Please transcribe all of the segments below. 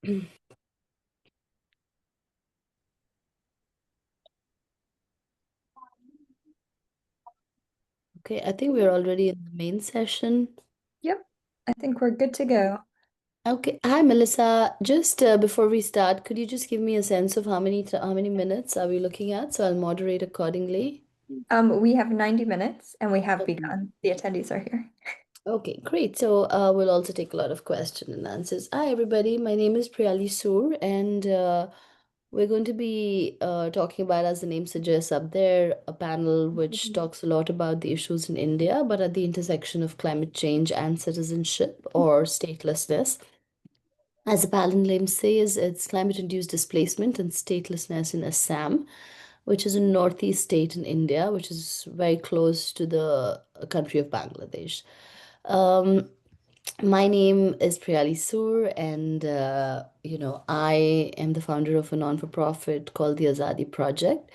Okay, I think we're already in the main session. Yep, I think we're good to go. Okay, hi Melissa. Just before we start, could you just give me a sense of how many minutes are we looking at? So I'll moderate accordingly. We have 90 minutes and we have Okay. begun. The attendees are here. Okay, great. So we'll also take a lot of question and answers. Hi everybody, my name is Priyali Soor, and we're going to be talking about, as the name suggests up there, a panel which talks a lot about the issues in India, but at the intersection of climate change and citizenship or statelessness. As the panel name says, it's climate-induced displacement and statelessness in Assam, which is a northeast state in India, which is very close to the country of Bangladesh. Um, my name is Priyali Soor, and I am the founder of a non-for-profit called the Azadi Project,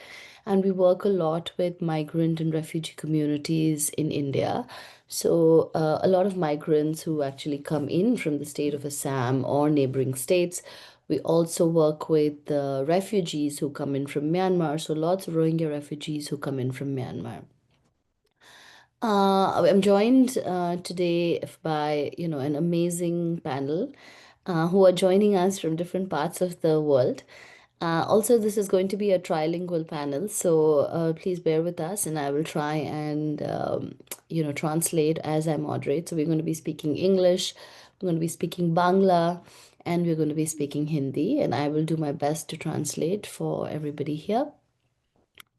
and we work a lot with migrant and refugee communities in India. So, a lot of migrants who actually come in from the state of Assam or neighboring states. We also work with refugees who come in from Myanmar. So, lots of Rohingya refugees who come in from Myanmar. I'm joined today by, an amazing panel who are joining us from different parts of the world. Also, this is going to be a trilingual panel, so please bear with us, and I will try and, translate as I moderate. So we're going to be speaking English, we're going to be speaking Bangla, and we're going to be speaking Hindi, and I will do my best to translate for everybody here.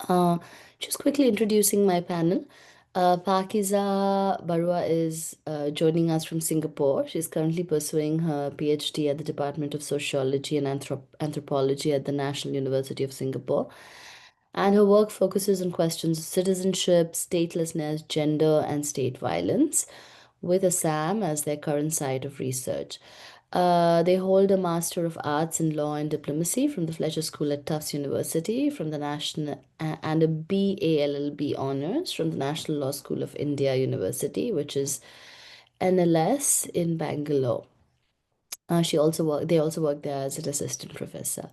Uh, just quickly introducing my panel. Pakiza Barua is joining us from Singapore. She's currently pursuing her PhD at the Department of Sociology and Anthropology at the National University of Singapore. And her work focuses on questions of citizenship, statelessness, gender, and state violence, with Assam as their current site of research. They hold a Master of Arts in Law and Diplomacy from the Fletcher School at Tufts University, from the National and a BALLB honors from the National Law School of India University, which is NLS in Bangalore. They also work there as an assistant professor.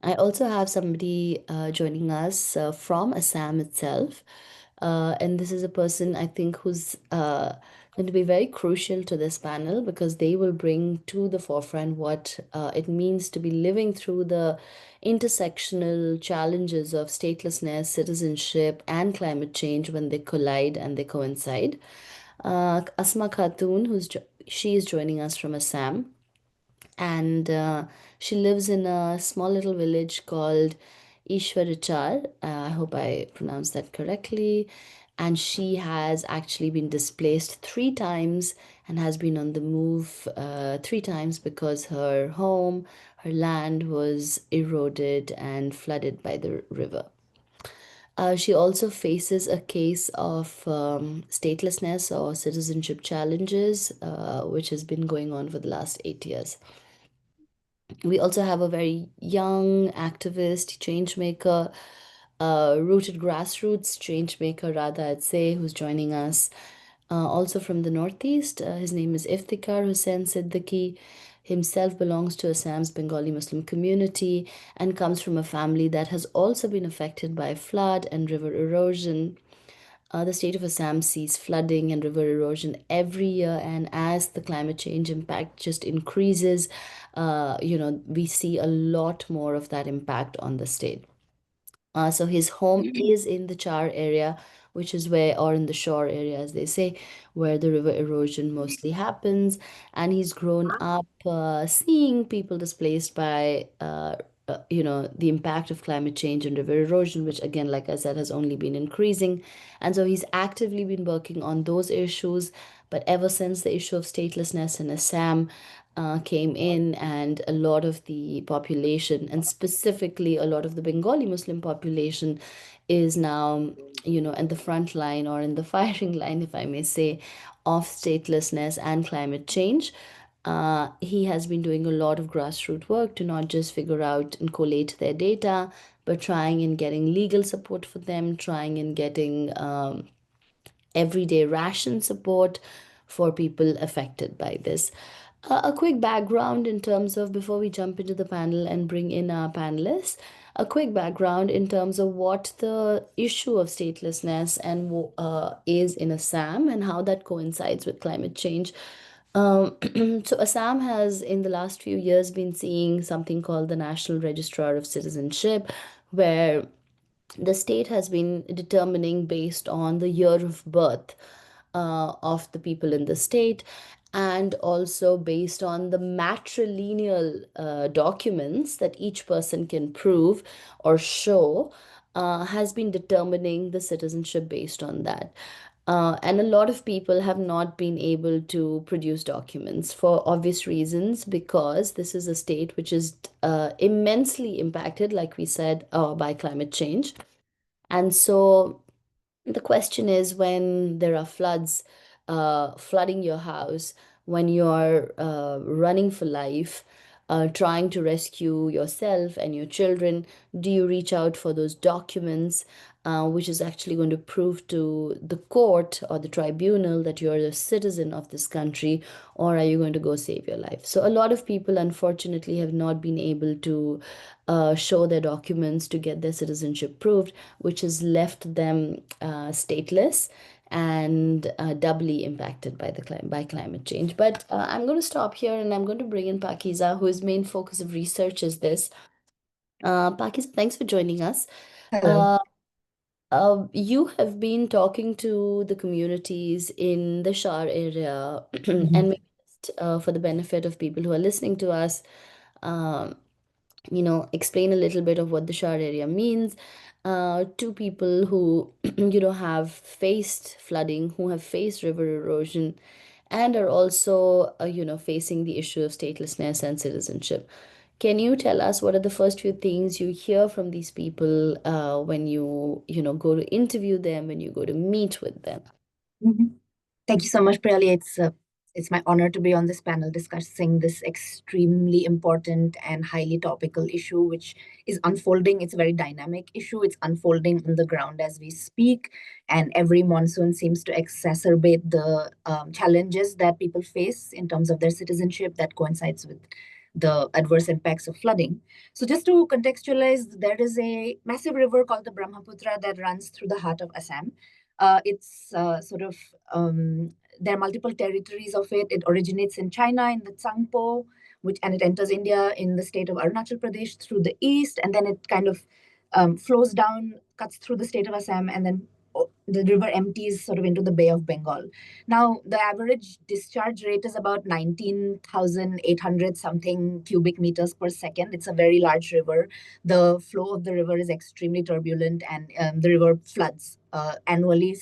I also have somebody joining us from Assam itself. And this is a person I think who's going to be very crucial to this panel because they will bring to the forefront what it means to be living through the intersectional challenges of statelessness, citizenship, and climate change when they collide and they coincide. Asma Khatun, she is joining us from Assam, and she lives in a small little village called Ishwarichar. I hope I pronounced that correctly. And she has actually been displaced 3 times and has been on the move 3 times because her home, her land was eroded and flooded by the river. She also faces a case of statelessness or citizenship challenges, which has been going on for the last 8 years. We also have a very young activist, change maker, rooted grassroots change maker, rather, I'd say, who's joining us. Also from the Northeast, his name is Iftikhar Hussain Siddiqui. Himself belongs to Assam's Bengali Muslim community and comes from a family that has also been affected by flood and river erosion. The state of Assam sees flooding and river erosion every year, and as the climate change impact just increases, we see a lot more of that impact on the state. So his home is in the Char area, which is where, or in the shore area, as they say, where the river erosion mostly happens. And he's grown up seeing people displaced by, the impact of climate change and river erosion, which again, like I said, has only been increasing. And so he's actively been working on those issues. But ever since the issue of statelessness in Assam came in, and a lot of the population, and specifically a lot of the Bengali Muslim population, is now, at the front line or in the firing line, if I may say, of statelessness and climate change. He has been doing a lot of grassroots work to not just figure out and collate their data, but trying and getting legal support for them, trying and getting everyday ration support for people affected by this. A quick background in terms of, before we jump into the panel and bring in our panelists, a quick background in terms of what the issue of statelessness is in Assam and how that coincides with climate change. Um, so Assam has, in the last few years, been seeing something called the National Registrar of Citizenship, where the state has been determining based on the year of birth of the people in the state, and also based on the matrilineal documents that each person can prove or show, has been determining the citizenship based on that. And a lot of people have not been able to produce documents for obvious reasons, because this is a state which is immensely impacted, like we said, by climate change. And so the question is, when there are floods flooding your house, when you're running for life, trying to rescue yourself and your children, do you reach out for those documents, which is actually going to prove to the court or the tribunal that you're a citizen of this country, or are you going to go save your life? So, a lot of people, unfortunately, have not been able to show their documents to get their citizenship proved, which has left them stateless and doubly impacted by by climate change. But I'm going to stop here and I'm going to bring in Pakiza, whose main focus of research is this. Pakiza, thanks for joining us. Hello. Uh, you have been talking to the communities in the Shar area, and Mhm. maybe just for the benefit of people who are listening to us, um, explain a little bit of what the Shar area means to people who, have faced flooding, who have faced river erosion, and are also, facing the issue of statelessness and citizenship. Can you tell us what are the first few things you hear from these people when go to interview them, when you go to meet with them? Mhm. Thank you so much, Priyali. It's my honor to be on this panel discussing this extremely important and highly topical issue, which is unfolding. It's a very dynamic issue. It's unfolding on the ground as we speak, and every monsoon seems to exacerbate the challenges that people face in terms of their citizenship that coincides with the adverse impacts of flooding. So, just to contextualize, there is a massive river called the Brahmaputra that runs through the heart of Assam. It's sort of there are multiple territories of it. It originates in China in the Tsangpo, and it enters India in the state of Arunachal Pradesh through the east, and then it kind of flows down, cuts through the state of Assam, and then the river empties sort of into the Bay of Bengal. Now, the average discharge rate is about 19,800 something cubic meters per second. It's a very large river. The flow of the river is extremely turbulent, and the river floods annually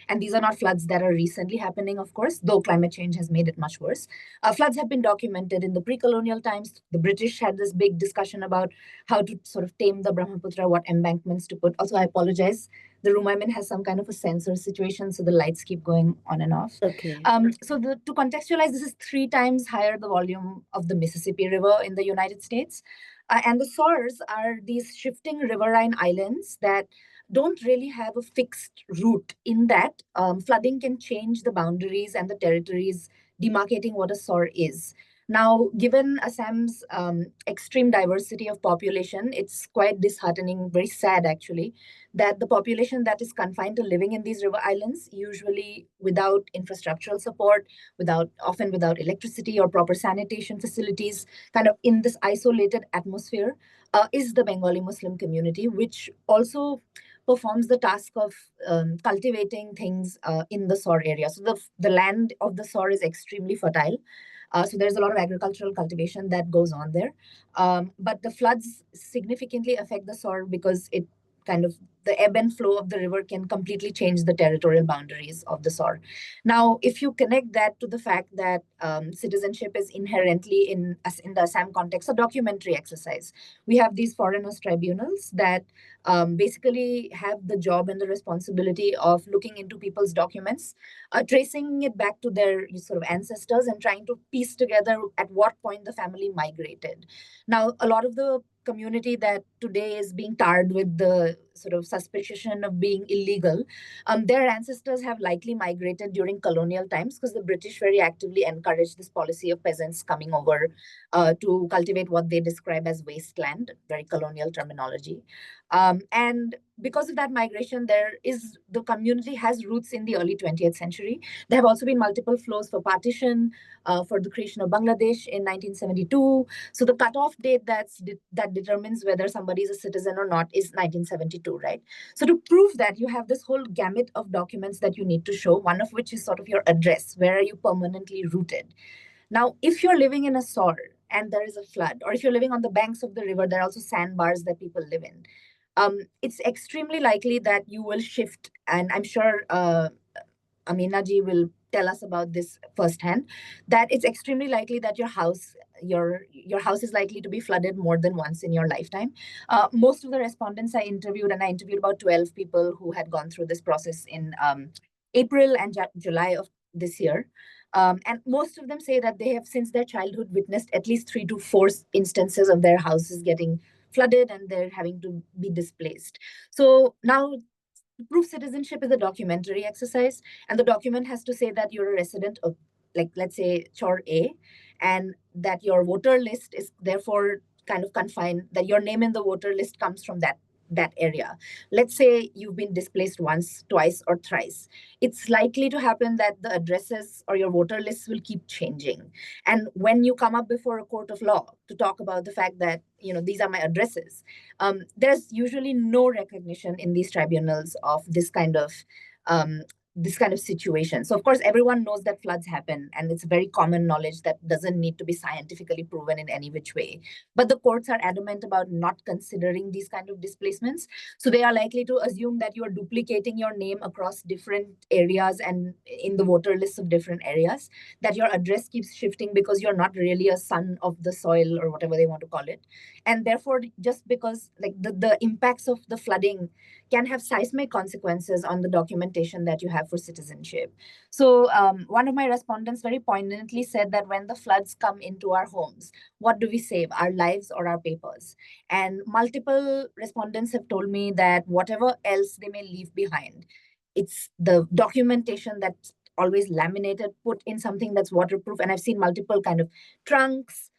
and these are not floods that are recently happening, of course, though climate change has made it much worse. Floods have been documented in the pre-colonial times. The British had this big discussion about how to sort of tame the Brahmaputra, what embankments to put. Also, I apologize, the room I'm in has some kind of a sensor situation, so the lights keep going on and off. Okay. To contextualize, this is 3 times higher the volume of the Mississippi River in the United States. And the source are these shifting riverine islands that don't really have a fixed route, in that flooding can change the boundaries and the territories demarcating what a SOR is. Now, given Assam's extreme diversity of population, it's quite disheartening, very sad actually, that the population that is confined to living in these river islands, usually without infrastructural support, often without electricity or proper sanitation facilities, kind of in this isolated atmosphere, is the Bengali Muslim community, which also performs the task of cultivating things in the SOR area. So the land of the SOR is extremely fertile. So there's a lot of agricultural cultivation that goes on there. But the floods significantly affect the SOR because it kind of the ebb and flow of the river can completely change the territorial boundaries of the SOR. Now, if you connect that to the fact that citizenship is inherently in the Assam context, a documentary exercise. We have these foreigners tribunals that basically have the job and the responsibility of looking into people's documents, tracing it back to their sort of ancestors and trying to piece together at what point the family migrated. Now, a lot of the community that today is being tarred with the sort of suspicion of being illegal. Their ancestors have likely migrated during colonial times because the British very actively encouraged this policy of peasants coming over to cultivate what they describe as wasteland, very colonial terminology. And because of that migration, the community has roots in the early 20th century. There have also been multiple flows for partition, for the creation of Bangladesh in 1972. So the cutoff date that determines whether somebody is a citizen or not is 1972, right? So to prove that, you have this whole gamut of documents that you need to show, one of which is sort of your address. Where are you permanently rooted? Now, if you're living in a SOR and there is a flood, or if you're living on the banks of the river, there are also sandbars that people live in. It's extremely likely that you will shift, and I'm sure Amina ji will tell us about this firsthand, that it's extremely likely that your house is likely to be flooded more than once in your lifetime. Most of the respondents I interviewed, and I interviewed about 12 people who had gone through this process in April and July of this year. And most of them say that they have, since their childhood, witnessed at least 3 to 4 instances of their houses getting flooded and they're having to be displaced. So now, to prove citizenship is a documentary exercise, and the document has to say that you're a resident of, like, let's say, Chor A, and that your voter list is therefore kind of confined, that your name in the voter list comes from that area. Let's say you've been displaced once, twice, or thrice. It's likely to happen that the addresses or your voter lists will keep changing. And when you come up before a court of law to talk about the fact that, these are my addresses, there's usually no recognition in these tribunals of this kind of situation. So of course, everyone knows that floods happen, and it's very common knowledge that doesn't need to be scientifically proven in any which way. But the courts are adamant about not considering these kind of displacements. So they are likely to assume that you are duplicating your name across different areas and in the voter lists of different areas, that your address keeps shifting because you're not really a son of the soil or whatever they want to call it. And therefore, just because like the impacts of the flooding can have seismic consequences on the documentation that you have for citizenship. So one of my respondents very poignantly said that when the floods come into our homes, what do we save, our lives or our papers? And multiple respondents have told me that whatever else they may leave behind, it's the documentation that's always laminated, put in something that's waterproof. And I've seen multiple kind of trunks,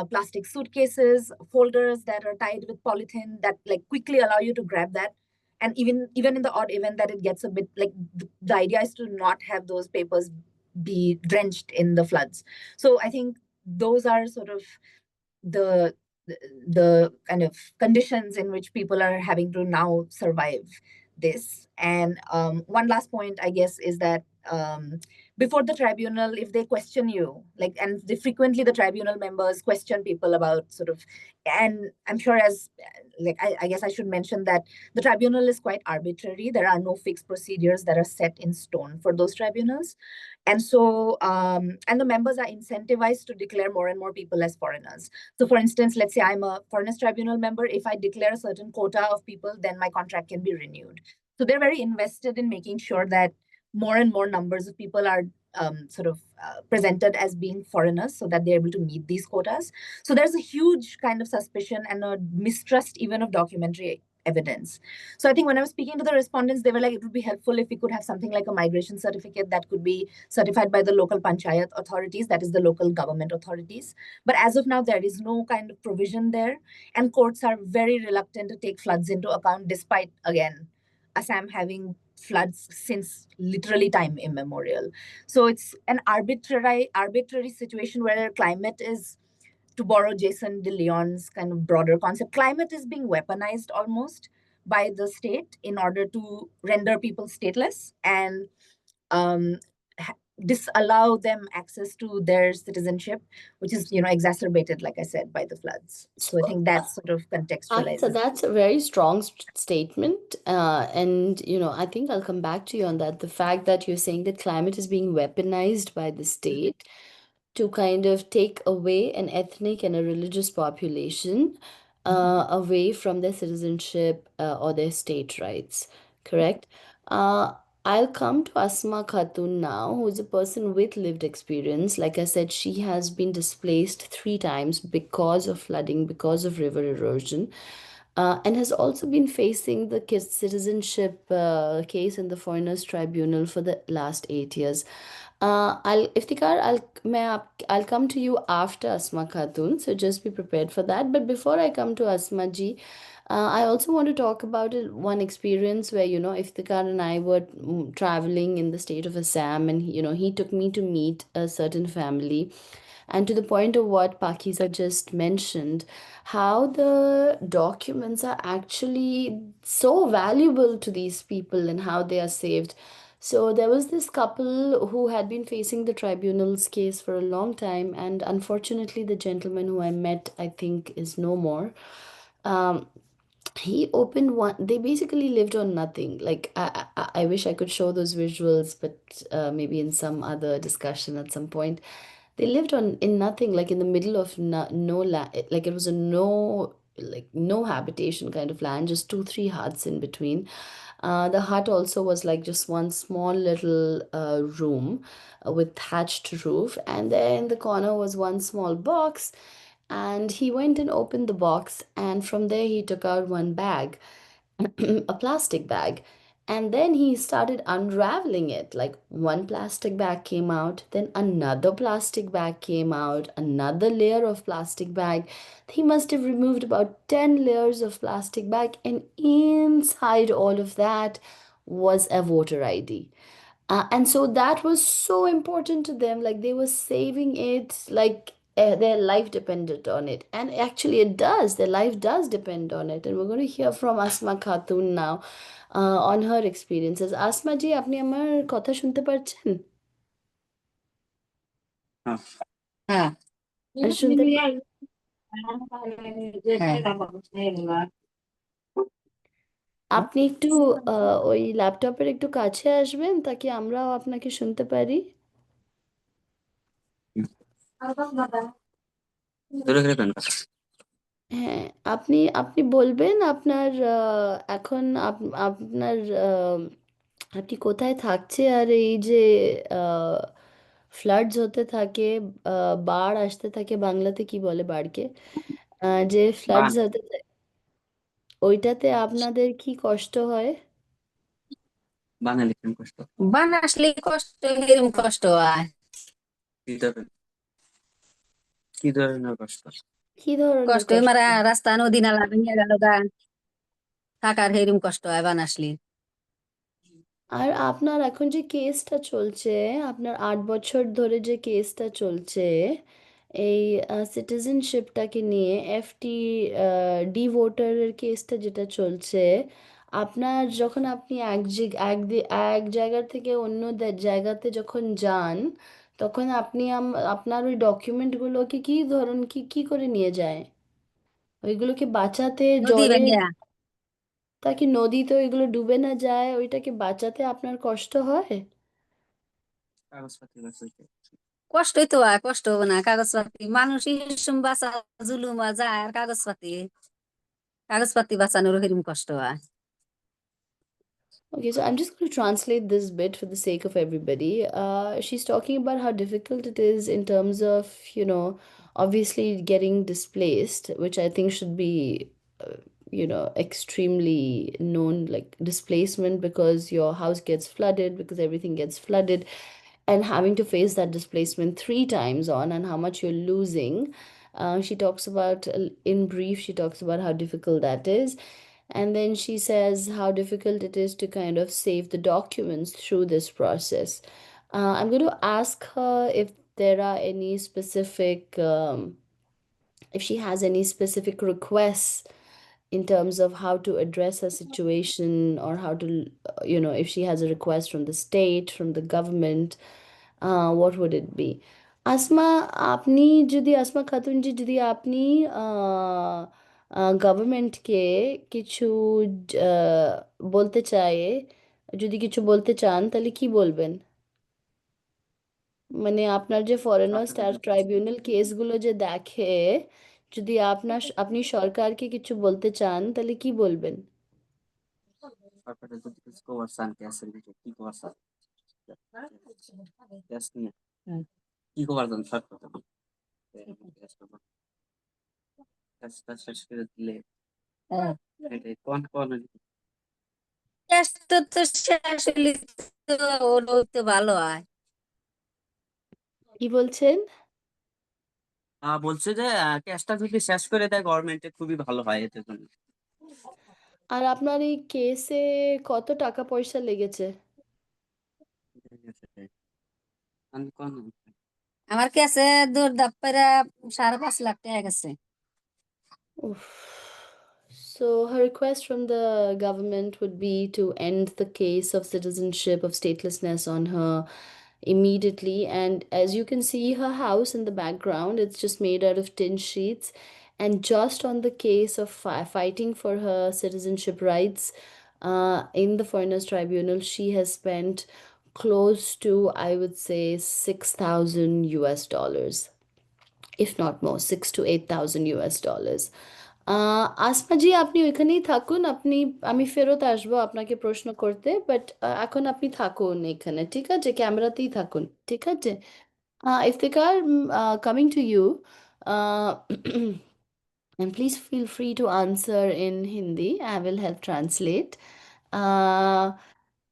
plastic suitcases, folders that are tied with polythene that like quickly allow you to grab that. And even in the odd event that it gets a bit like, the idea is to not have those papers be drenched in the floods. So I think those are sort of the kind of conditions in which people are having to now survive this. And one last point, I guess, is that before the tribunal, if they question you, like, and frequently the tribunal members question people about sort of, and I'm sure as, like, I guess I should mention that the tribunal is quite arbitrary. There are no fixed procedures that are set in stone for those tribunals. And so, and the members are incentivized to declare more and more people as foreigners. So for instance, let's say I'm a foreigners tribunal member. If I declare a certain quota of people, then my contract can be renewed. So they're very invested in making sure that more and more numbers of people are presented as being foreigners so that they're able to meet these quotas. So there's a huge kind of suspicion and a mistrust even of documentary evidence. So I think when I was speaking to the respondents, they were like, it would be helpful if we could have something like a migration certificate that could be certified by the local panchayat authorities, that is the local government authorities. But as of now, there is no kind of provision there. And courts are very reluctant to take floods into account, despite, again, Assam having floods since literally time immemorial. So it's an arbitrary situation where climate is, to borrow Jason de Leon's kind of broader concept, climate is being weaponized almost by the state in order to render people stateless and disallow them access to their citizenship, which is, exacerbated, like I said, by the floods. So I think that's sort of contextualizes. That's a very strong statement. And, I think I'll come back to you on that. The fact that you're saying that climate is being weaponized by the state to kind of take away an ethnic and a religious population away from their citizenship or their state rights, correct? Uh, I'll come to Asma Khatun now, who's a person with lived experience. Like I said, she has been displaced 3 times because of flooding, because of river erosion. and has also been facing the citizenship case in the Foreigners Tribunal for the last 8 years. I'll Iftikhar, I'll come to you after Asma Khatun, so just be prepared for that. But before I come to Asma ji, I also want to talk about one experience where, Iftikhar and I were traveling in the state of Assam, and, he took me to meet a certain family. And to the point of what Pakiza just mentioned, how the documents are actually so valuable to these people and how they are saved. So there was this couple who had been facing the tribunal's case for a long time, and unfortunately, the gentleman who I met, I think, is no more. Um, he opened one. They basically lived on nothing. Like I wish I could show those visuals, but maybe in some other discussion at some point. They lived on in nothing, like in the middle of no land. Like it was a no habitation kind of land, just two, three huts in between. The hut also was like just one small little room with thatched roof, and there in the corner was one small box. And he went and opened the box, and from there he took out one bag, a plastic bag. And then he started unraveling it. Like one plastic bag came out, then another plastic bag came out, another layer of plastic bag. He must have removed about 10 layers of plastic bag, and inside all of that was a voter ID. And so that was so important to them. Like they were saving it, like their life depended on it. And actually, it does. Their life does depend on it. And we're going to hear from Asma Khatun now on her experiences. Asma ji, আপনি আমার কথা শুনতে পারছেন? হ্যাঁ হ্যাঁ শুনতে আপনি একটু ওই ল্যাপটপের একটু কাছে আসবেন, তাকে আমরাও আপনাকে শুনতে পারি। ধরে ধরে পেন কথা হ্যাঁ, আপনি আপনি বলবেন আপনার এখন আপনার আপনি কোথায় থাকছে, আর এই যে ফ্লাডস হতে থাকে, বাড় আসতে থাকে, বাংলাতে কি বলে বাড়কে, যে বান ফ্লাডস হতে ওইটাতে আপনাদের কি কষ্ট হয়? বানে লিখেন কষ্ট বান আসলে কষ্ট এরকম কষ্ট হয় কি ধরনের কি ধরনের কষ্ট কি ধরনের কষ্ট কষ্ট? মারা রাস্তা নদী নালা ভেঙে গেল গা থাকার এরকম কষ্ট হয় বান আসলে আর আপনার এখন যে কেসটা চলছে, আপনার 8 বছর ধরে যে কেসটা চলছে, এই সিটিজেনশিপটাকে নিয়ে, এফটি ডি ভোটারের কেসটা যেটা চলছে, আপনার যখন আপনি এক জায়গা থেকে অন্য জায়গাতে যখন যান, তখন আপনি আপনার ওই ডকুমেন্টগুলোকে কি কি করে নিয়ে যায়? ওইগুলোকে বাঁচাতে নদী জলে, ভেঙে তাকে নদীতে ওইগুলো ডুবে না যায়, ওইটাকে বাঁচাতে আপনার কষ্ট হয়? কাগজপাতি বাঁচাইতে কষ্টই তো হয় কষ্ট হবে না কাগজপাতি মানুষ ইসুম বাঁচা জুলুম যায় আর কাগজপাতি বাঁচানোর এরকম কষ্ট হয় Okay, so I'm just going to translate this bit for the sake of everybody. She's talking about how difficult it is in terms of, obviously getting displaced, which I think should be, extremely known, like displacement because your house gets flooded, because everything gets flooded, and having to face that displacement 3 times on, and how much you're losing. She talks about, in brief, she talks about how difficult that is. And then she says how difficult it is to kind of save the documents through this process. I'm going to ask her if there are any specific, if she has any specific requests in terms of how to address her situation, or how to, if she has a request from the state, from the government, what would it be? Asma, আপনি যদি, আসমা খাতুন জি, যদি আপনি গভর্নমেন্টকে কিছু আহ, বলতে চায়, যদি কিছু বলতে চান, তাহলে কি বলবেন? মানে আপনার যে ফরেনার্স সরকারের যদি কিছু ট্রাইব্যুনাল কেসগুলো যে দেখে, যদি আপনি সরকারকে কিছু বলতে চান, তাহলে কি বলবেন? সরকারের যদি কিছু কভার চান গ্যাসের বিষয়ে কি কভার চান গ্যাস নিয়ে কি কভার চান সরকার গ্যাস শেষ করে দিলে এটাই কোন কোন গ্যাসটা তো শেষ হলে তো ওরাও তো ভালো হয়। কি বলছেন? বলছে যে ক্যাশটা যদি শেষ করে দেয় গভর্নমেন্টে খুবই ভালো হয় এতে জন্য। আর আপনার এই কেসে কত টাকা পয়সা লেগেছে? আমি কোন আমার কাছে দৌড় পাইরা 5.5 লাখ টাকা গেছে। Oof. So her request from the government would be to end the case of citizenship of statelessness on her immediately. And as you can see, her house in the background, it's just made out of tin sheets. And just on the case of fighting for her citizenship rights in the Foreigners Tribunal, she has spent close to, I would say, 6,000 US dollars, if not more, 6 to 8,000 US dollars. Asma জি, আপনি ওইখানেই থাকুন। আমি ফেরত আসবো আপনাকে প্রশ্ন করতে, but এখন আপনি থাকুন এখানে, ঠিক আছে? ক্যামেরাতেই থাকুন, ঠিক আছে? Iftekhar, coming to you, uh, and please feel free to answer in Hindi. I will help translate. uh,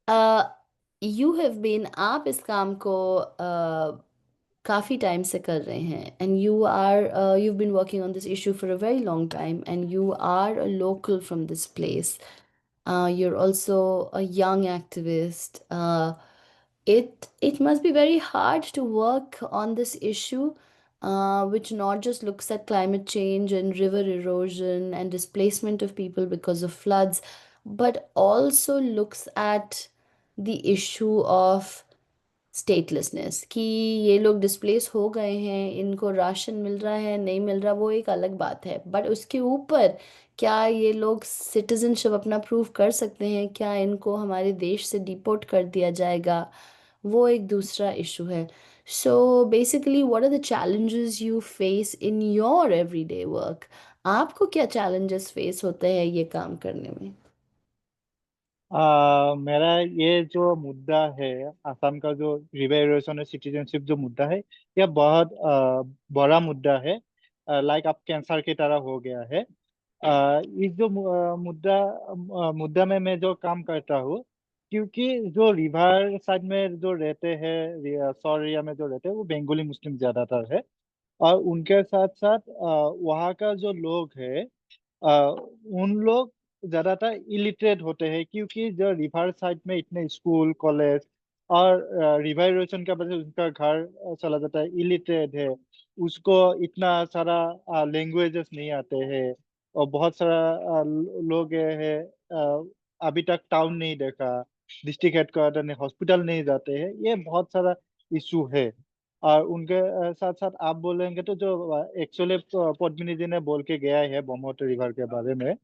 uh, you have been, आप इस काम को काफ़ी टाइम से कर रहे हैं, and you've been working on this issue for a very long time, and you are a local from this place. You're also a young activist. It must be very hard to work on this issue, which not just looks at climate change and river erosion and displacement of people because of floods, but also looks at the issue of statelessness, कि ये लोग displace हो गए हैं, इनको ration मिल रहा है नहीं मिल रहा, वो एक अलग बात है, बट उसके ऊपर क्या ये लोग सिटीजनशिप अपना प्रूव कर सकते हैं, क्या इनको हमारे देश से डिपोर्ट कर दिया जाएगा, वो एक दूसरा इशू है. So basically what are the challenges you face in your everyday work? आपको क्या चैलेंजेस फेस होते हैं ये काम करने में? मेरा ये जो मुद्दा है, असम का जो रिवर इरोशन और सिटीजनशिप जो मुद्दा है, यह बहुत बड़ा मुद्दा है। लाइक अब कैंसर की तरह हो गया है। इस जो मुद्दा में मैं जो काम करता हूँ, क्योंकि जो रिवर साइड में जो रहते हैं, सौर एरिया में जो रहते हैं, वो बंगाली मुस्लिम ज्यादातर है। और उनके साथ साथ वहाँ का जो लोग है, उन लोग ज्यादातर इलिटरेट होते हैं, क्योंकि जो रिवर साइड में इतने स्कूल कॉलेज और रिवर इरोशन की वजह से उनका घर चला जाता है, इलिटरेट है। उसको इतना सारा लैंग्वेजेस नहीं आते हैं, और बहुत सारा लोग है अभी तक टाउन नहीं देखा, डिस्ट्रिक्ट हेडक्वार्टर नहीं, हॉस्पिटल नहीं जाते हैं। ये बहुत सारा इशू है। और उनके साथ साथ आप बोलेंगे तो जो एक्चुअली पद्मिनी जी ने बोल के गया है ब्रह्मपुत्र रिवर के बारे में।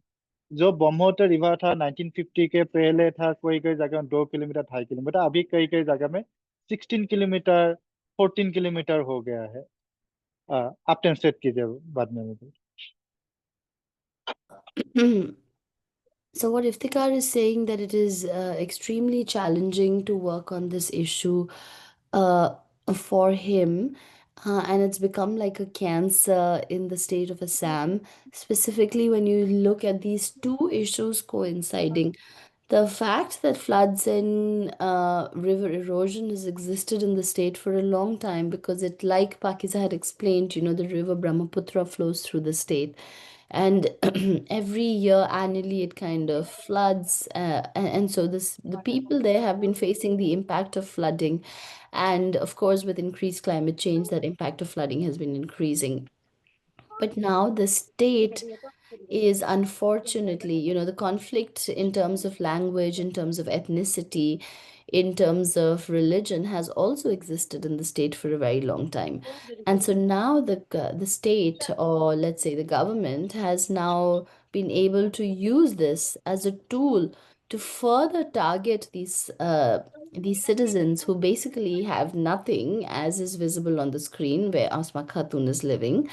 जो ब्रह्मपुत्र रिवर था 1950 के पहले था, कोई कई जगह में 2 किलोमीटर 2.5 किलोमीटर, अभी कई कई जगह में 16 किलोमीटर 14 किलोमीटर हो गया है। आप ट्रांसलेट कीजिए बाद में मुझे। So what Iftikhar is saying, that it is extremely challenging to work on this issue uh, for him, and it's become like a cancer in the state of Assam, specifically when you look at these two issues coinciding. The fact that floods and river erosion has existed in the state for a long time, because it, like Pakiza had explained, the river Brahmaputra flows through the state. And every year, annually, it kind of floods. And so the people there have been facing the impact of flooding. And of course, with increased climate change, that impact of flooding has been increasing. But now the state is, unfortunately, the conflict in terms of language, in terms of ethnicity, in terms of religion has also existed in the state for a very long time. And so now the state, or let's say the government, has now been able to use this as a tool to further target these citizens who basically have nothing, as is visible on the screen where Asma Khatun is living,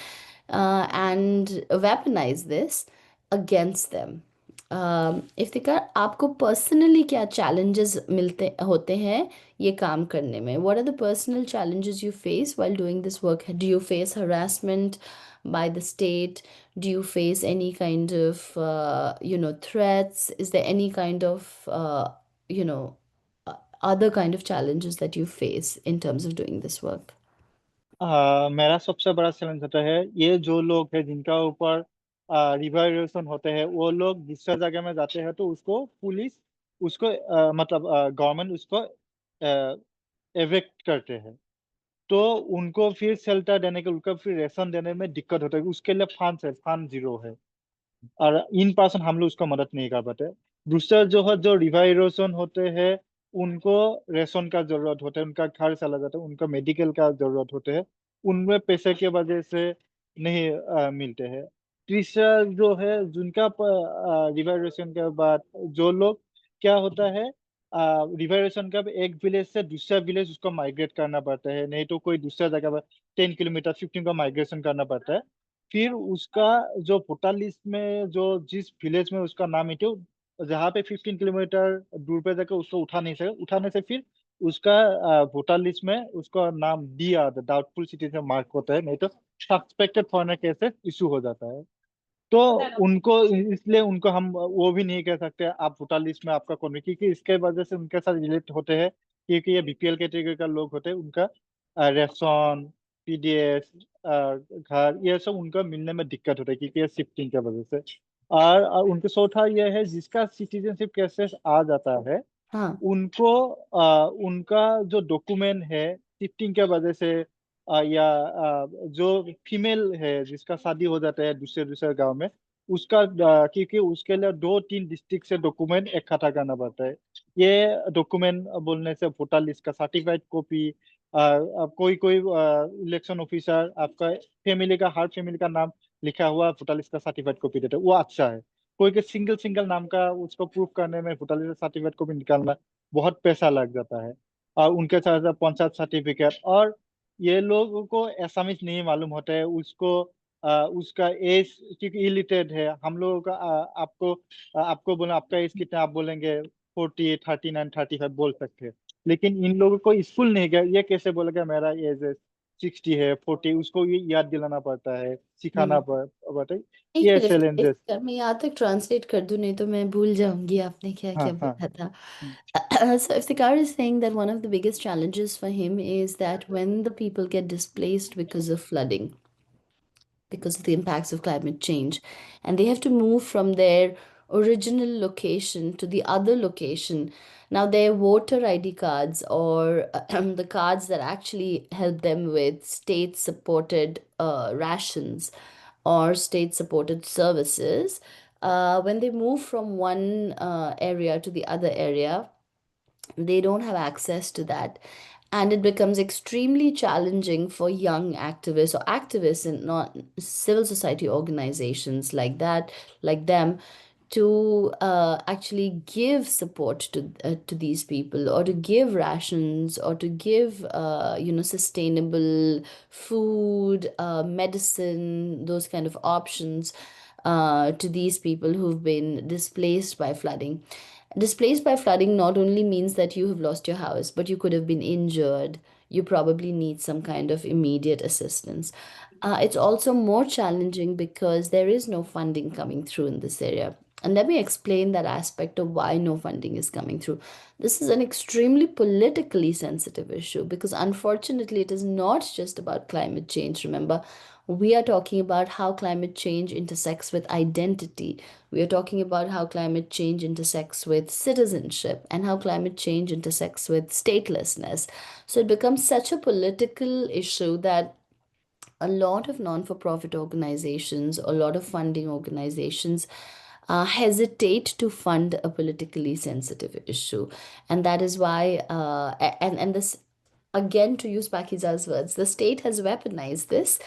and weaponize this against them. Iftikhar, आपको personally क्या challenges मिलते होते हैं ये काम करने में? What are the personal challenges you face while doing this work? Do you face harassment by the state? Do you face any kind of, threats? Is there any kind of, you know, other kind of challenges that you face in terms of doing this work? मेरा सबसे बड़ा challenge होता है, ये जो लोग हैं जिनका ऊपर रिवर होते हैं, वो लोग दूसरे जगह में जाते हैं तो उसको पुलिस उसको मतलब गवर्नमेंट उसको एविक्ट करते हैं। तो उनको फिर शेल्टर देने के, उनको फिर रेशन देने में दिक्कत होता है। उसके लिए फंड जीरो है, और इन पर्सन हम लोग उसको मदद नहीं कर पाते। दूसरा जो है, जो रिवर इरोजन होते हैं, उनको रेशन का जरूरत होता है, उनका घर चला जाता है, उनको मेडिकल का जरूरत होते हैं, उनमें पैसे की वजह से नहीं मिलते हैं। तीसरा जो है, जिनका रिवर इरोजन के बाद जो लोग, क्या होता है, रिवर इरोजन का एक विलेज से दूसरा विलेज उसको माइग्रेट करना पड़ता है, नहीं तो कोई दूसरा जगह पर 10 किलोमीटर 15 का माइग्रेशन करना पड़ता है। फिर उसका जो वोटर लिस्ट में जो जिस विलेज में उसका नाम है, तो जहाँ पे 15 किलोमीटर दूर पे जाकर उसको उठा नहीं सके, उठाने से फिर उसका वोटर लिस्ट में उसका नाम दिया डाउटफुल सिटीजन मार्क होता है, नहीं तो सस्पेक्टेड फॉरेनर केसेस इशू हो जाता है। तो उनको, इसलिए उनको हम वो भी नहीं कह सकते आप वोटर लिस्ट में आपका कौन है, क्योंकि इसके वजह से उनके साथ रिलेट होते हैं, क्योंकि ये बीपीएल कैटेगरी का लोग होते हैं, उनका रेशन, पीडीएस, घर, ये सब उनका मिलने में दिक्कत होता है, क्योंकि ये शिफ्टिंग की वजह से। और उनके चौथा ये है, जिसका सिटीजनशिप केसेस आ जाता है, हाँ। उनको उनका जो डॉक्यूमेंट है शिफ्टिंग के वजह से, या जो फीमेल है जिसका शादी हो जाता है दूसरे दूसरे गांव में, उसका क्योंकि उसके लिए 2-3 डिस्ट्रिक्ट से डॉक्यूमेंट इकट्ठा करना पड़ता है। ये डॉक्यूमेंट बोलने से वोटर लिस्ट का सर्टिफाइड कॉपी, कोई कोई इलेक्शन ऑफिसर आपका फैमिली का, हर फैमिली का नाम लिखा हुआ वोटर लिस्ट का सर्टिफाइड कॉपी देते हैं, वो अच्छा है। कोई के सिंगल सिंगल नाम का उसको प्रूफ करने में वोटर लिस्ट सर्टिफिकेट को भी निकालना बहुत पैसा लग जाता है। और उनके साथ साथ पंचायत सर्टिफिकेट, और ये लोगों को एसामिस नहीं मालूम होता है, उसको उसका एज, क्योंकि इलिटरेट है हम लोगों का, आपको बोला आपका एज कितना, आप बोलेंगे 40, 39, 35 बोल सकते हैं। लेकिन इन लोगों को स्कूल नहीं गया, ये कैसे बोलेगा मेरा एज 60 है, 40, उसको ये याद दिलाना पड़ता है, सिखाना हम्म। पड़ता है। एक ये मिनट, चैलेंजेस। मैं यहाँ तक ट्रांसलेट कर दूं, नहीं तो मैं भूल जाऊंगी आपने क्या हाँ क्या हाँ। बोला था। So Iftikhar is saying that one of the biggest challenges for him is that when the people get displaced because of flooding, because of the impacts of climate change, and they have to move from their original location to the other location. Now, their voter ID cards, or the cards that actually help them with state supported rations or state supported services, when they move from one area to the other area, they don't have access to that, and it becomes extremely challenging for young activists or activists in not civil society organizations like that, like them, to actually give support to these people, or to give rations, or to give sustainable food, medicine, those kind of options to these people who've been displaced by flooding. Displaced by flooding not only means that you have lost your house, but you could have been injured. You probably need some kind of immediate assistance. It's also more challenging because there is no funding coming through in this area. And let me explain that aspect of why no funding is coming through. This is an extremely politically sensitive issue because, unfortunately, it is not just about climate change. Remember, we are talking about how climate change intersects with identity. We are talking about how climate change intersects with citizenship and how climate change intersects with statelessness. So it becomes such a political issue that a lot of non for profit organizations, a lot of funding organizations hesitate to fund a politically sensitive issue. And that is why, and this, again, to use Pakiza's words, the state has weaponized this.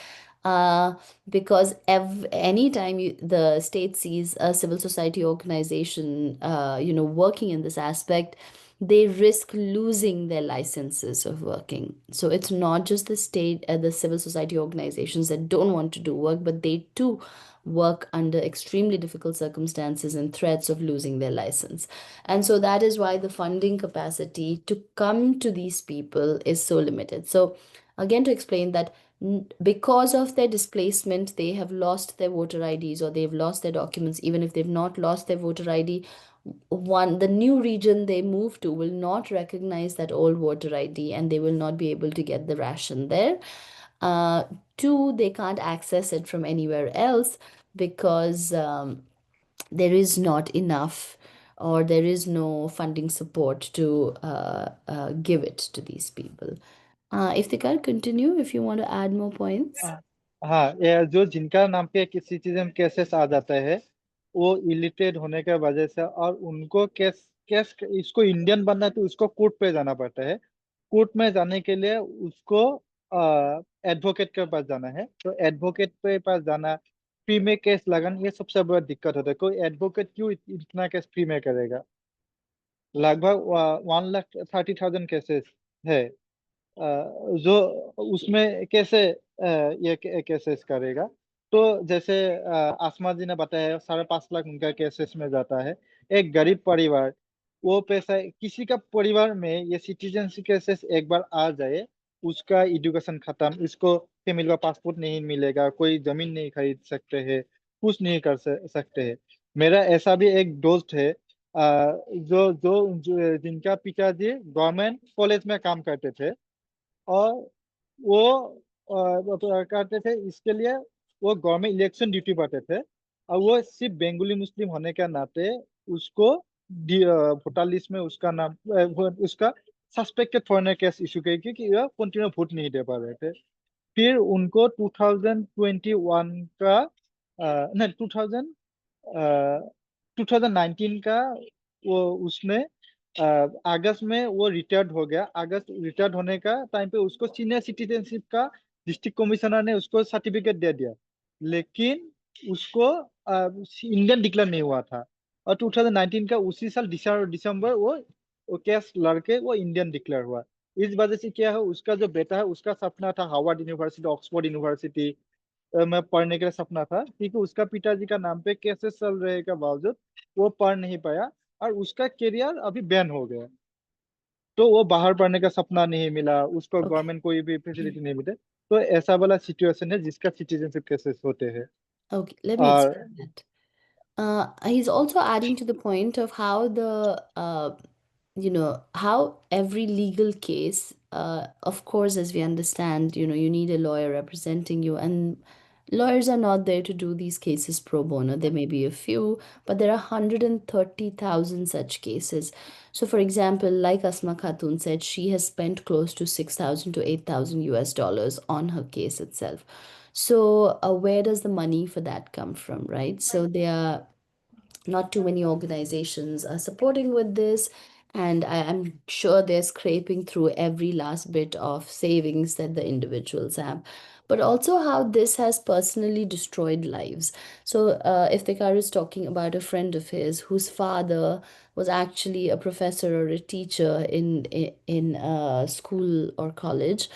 Uh, because anytime the state sees a civil society organization, working in this aspect, they risk losing their licenses of working. So it's not just the state, the civil society organizations that don't want to do work, but they too work under extremely difficult circumstances and threats of losing their license. And so that is why the funding capacity to come to these people is so limited. So again, to explain that because of their displacement, they have lost their voter IDs or they've lost their documents. Even if they've not lost their voter ID, the new region they move to will not recognize that old voter ID and they will not be able to get the ration there. Two, they can't access it from anywhere else because there is not enough or there is no funding support to give it to these people. If they can continue, if you want to add more points. हाँ, ये जो जिनका नाम पे citizen cases आ जाता है वो illiterate होने के वजह से, और उनको केस केस इसको इंडियन बनना है तो उसको कोर्ट पे जाना पड़ता है। कोर्ट में जाने के लिए उसको एडवोकेट के पास जाना है, तो एडवोकेट पे पास जाना, फ्री में केस लगाना, ये सबसे बड़ा दिक्कत होता है। कोई एडवोकेट क्यों इतना केस फ्री में करेगा? लगभग 1,30,000 केसेस है, जो उसमें कैसे ये केसेस करेगा? तो जैसे आसमा जी ने बताया 5.5 लाख उनका केसेस में जाता है। एक गरीब परिवार, वो पैसा किसी का परिवार में ये सिटीजनशिप केसेस एक बार आ जाए, उसका एजुकेशन खत्म, उसको फैमिली का पासपोर्ट नहीं मिलेगा, कोई जमीन नहीं खरीद सकते हैं, कुछ नहीं कर सकते हैं। मेरा ऐसा भी एक दोस्त है जो जिनका पिताजी गवर्नमेंट कॉलेज में काम करते थे, और वो करते थे, इसके लिए वो गवर्नमेंट इलेक्शन ड्यूटी पाते थे, और वो सिर्फ बेंगोली मुस्लिम होने के नाते उसको वोटर लिस्ट में उसका नाम उसका सस्पेक्टेड फॉरेनर केस इशू किया क्योंकि ये कंटिन्यू वोट नहीं दे पा रहे थे। फिर उनको 2021 का नहीं 2019 का वो उसने अगस्त में वो रिटायर्ड हो गया। अगस्त रिटायर्ड होने का टाइम पे उसको सीनियर सिटीजनशिप का डिस्ट्रिक्ट कमिश्नर ने उसको सर्टिफिकेट दे दिया, लेकिन उसको इंडियन डिक्लेयर नहीं हुआ था। और 2019 का उसी साल दिसंबर वो केस लड़के वो इंडियन डिक्लेयर हुआ। इस वजह से क्या है, उसका जो बेटा है उसका सपना था हार्वर्ड यूनिवर्सिटी, ऑक्सफोर्ड यूनिवर्सिटी में पढ़ने का सपना था, क्योंकि उसका पिताजी का नाम पे केसेस चल रहे के बावजूद वो पढ़ नहीं पाया और उसका करियर अभी बैन हो गया। तो वो बाहर पढ़ने का सपना नहीं मिला, उसको Okay. गवर्नमेंट कोई भी फैसिलिटी नहीं मिले। तो ऐसा वाला सिचुएशन है जिसका सिटीजनशिप केसेस होते हैं। Okay, let me और explain that. He's also adding to the point of how how every legal case, of course, as we understand, you need a lawyer representing you, and lawyers are not there to do these cases pro bono. There may be a few, but there are 130,000 such cases. So, for example, like Asma Khatun said, she has spent close to 6,000 to 8,000 US dollars on her case itself. So, where does the money for that come from, right? So, there are not too many organizations are supporting with this, and I'm sure they're scraping through every last bit of savings that the individuals have, but also how this has personally destroyed lives. So Iftikhar is talking about a friend of his whose father was actually a professor or a teacher in a school or college,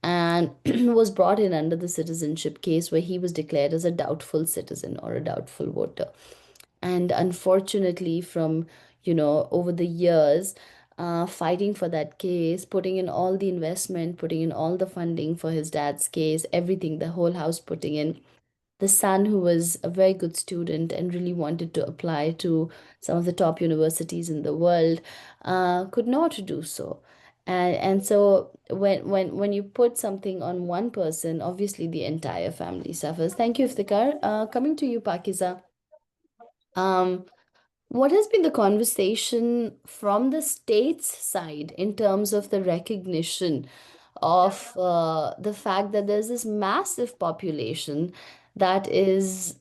and was brought in under the citizenship case where he was declared as a doubtful citizen or a doubtful voter. And unfortunately, from over the years, fighting for that case, putting in all the investment, putting in all the funding for his dad's case, everything, the whole house putting in, the son, who was a very good student and really wanted to apply to some of the top universities in the world, could not do so. And so when you put something on one person, obviously the entire family suffers. Thank you, Iftikhar. Coming to you, Pakiza. Um, what has been the conversation from the state's side in terms of the recognition of the fact that there's this massive population that is,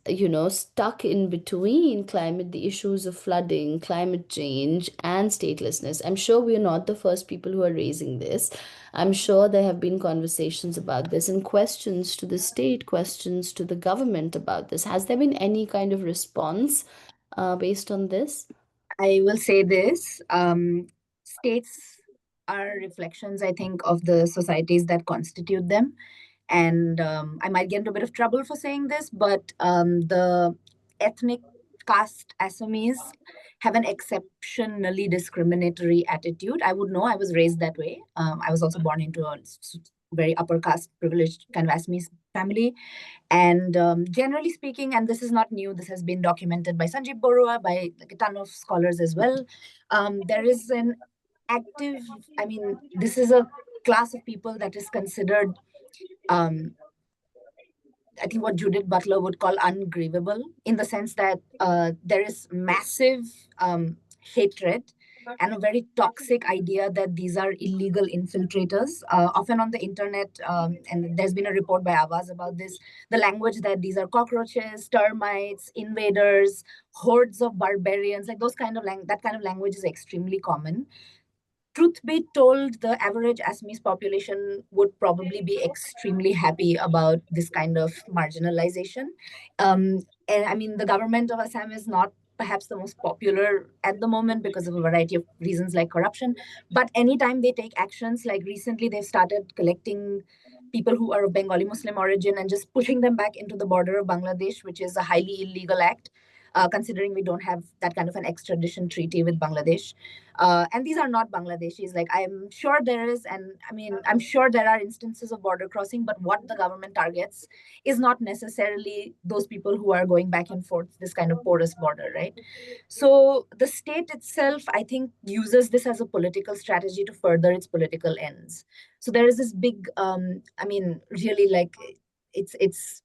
stuck in between the issues of flooding, climate change, and statelessness? I'm sure we're not the first people who are raising this. I'm sure there have been conversations about this and questions to the state, questions to the government about this. Has there been any kind of response based on this? I will say this. states are reflections, I think, of the societies that constitute them. And I might get into a bit of trouble for saying this, but the ethnic caste Assamese have an exceptionally discriminatory attitude. I would know, I was raised that way. I was also born into a very upper caste privileged kind of Assamese family. And generally speaking, and this is not new, this has been documented by Sanjeev Borua, by like a ton of scholars as well. There is an active, I mean, this is a class of people that is considered, I think what Judith Butler would call ungrievable, in the sense that there is massive hatred and a very toxic idea that these are illegal infiltrators. Often on the internet, and there's been a report by Avaz about this, the language that these are cockroaches, termites, invaders, hordes of barbarians, like those kind of that kind of language is extremely common. Truth be told, the average Assamese population would probably be extremely happy about this kind of marginalization. And I mean, the government of Assam is not perhaps the most popular at the moment because of a variety of reasons like corruption. But anytime they take actions, like recently they've started collecting people who are of Bengali Muslim origin and just pushing them back into the border of Bangladesh, which is a highly illegal act. Considering we don't have that kind of an extradition treaty with Bangladesh. And these are not Bangladeshis. Like, I'm sure there is, and I mean, I'm sure there are instances of border crossing, but what the government targets is not necessarily those people who are going back and forth, this kind of porous border, right? So the state itself, I think, uses this as a political strategy to further its political ends. So there is this big, I mean, really like, it's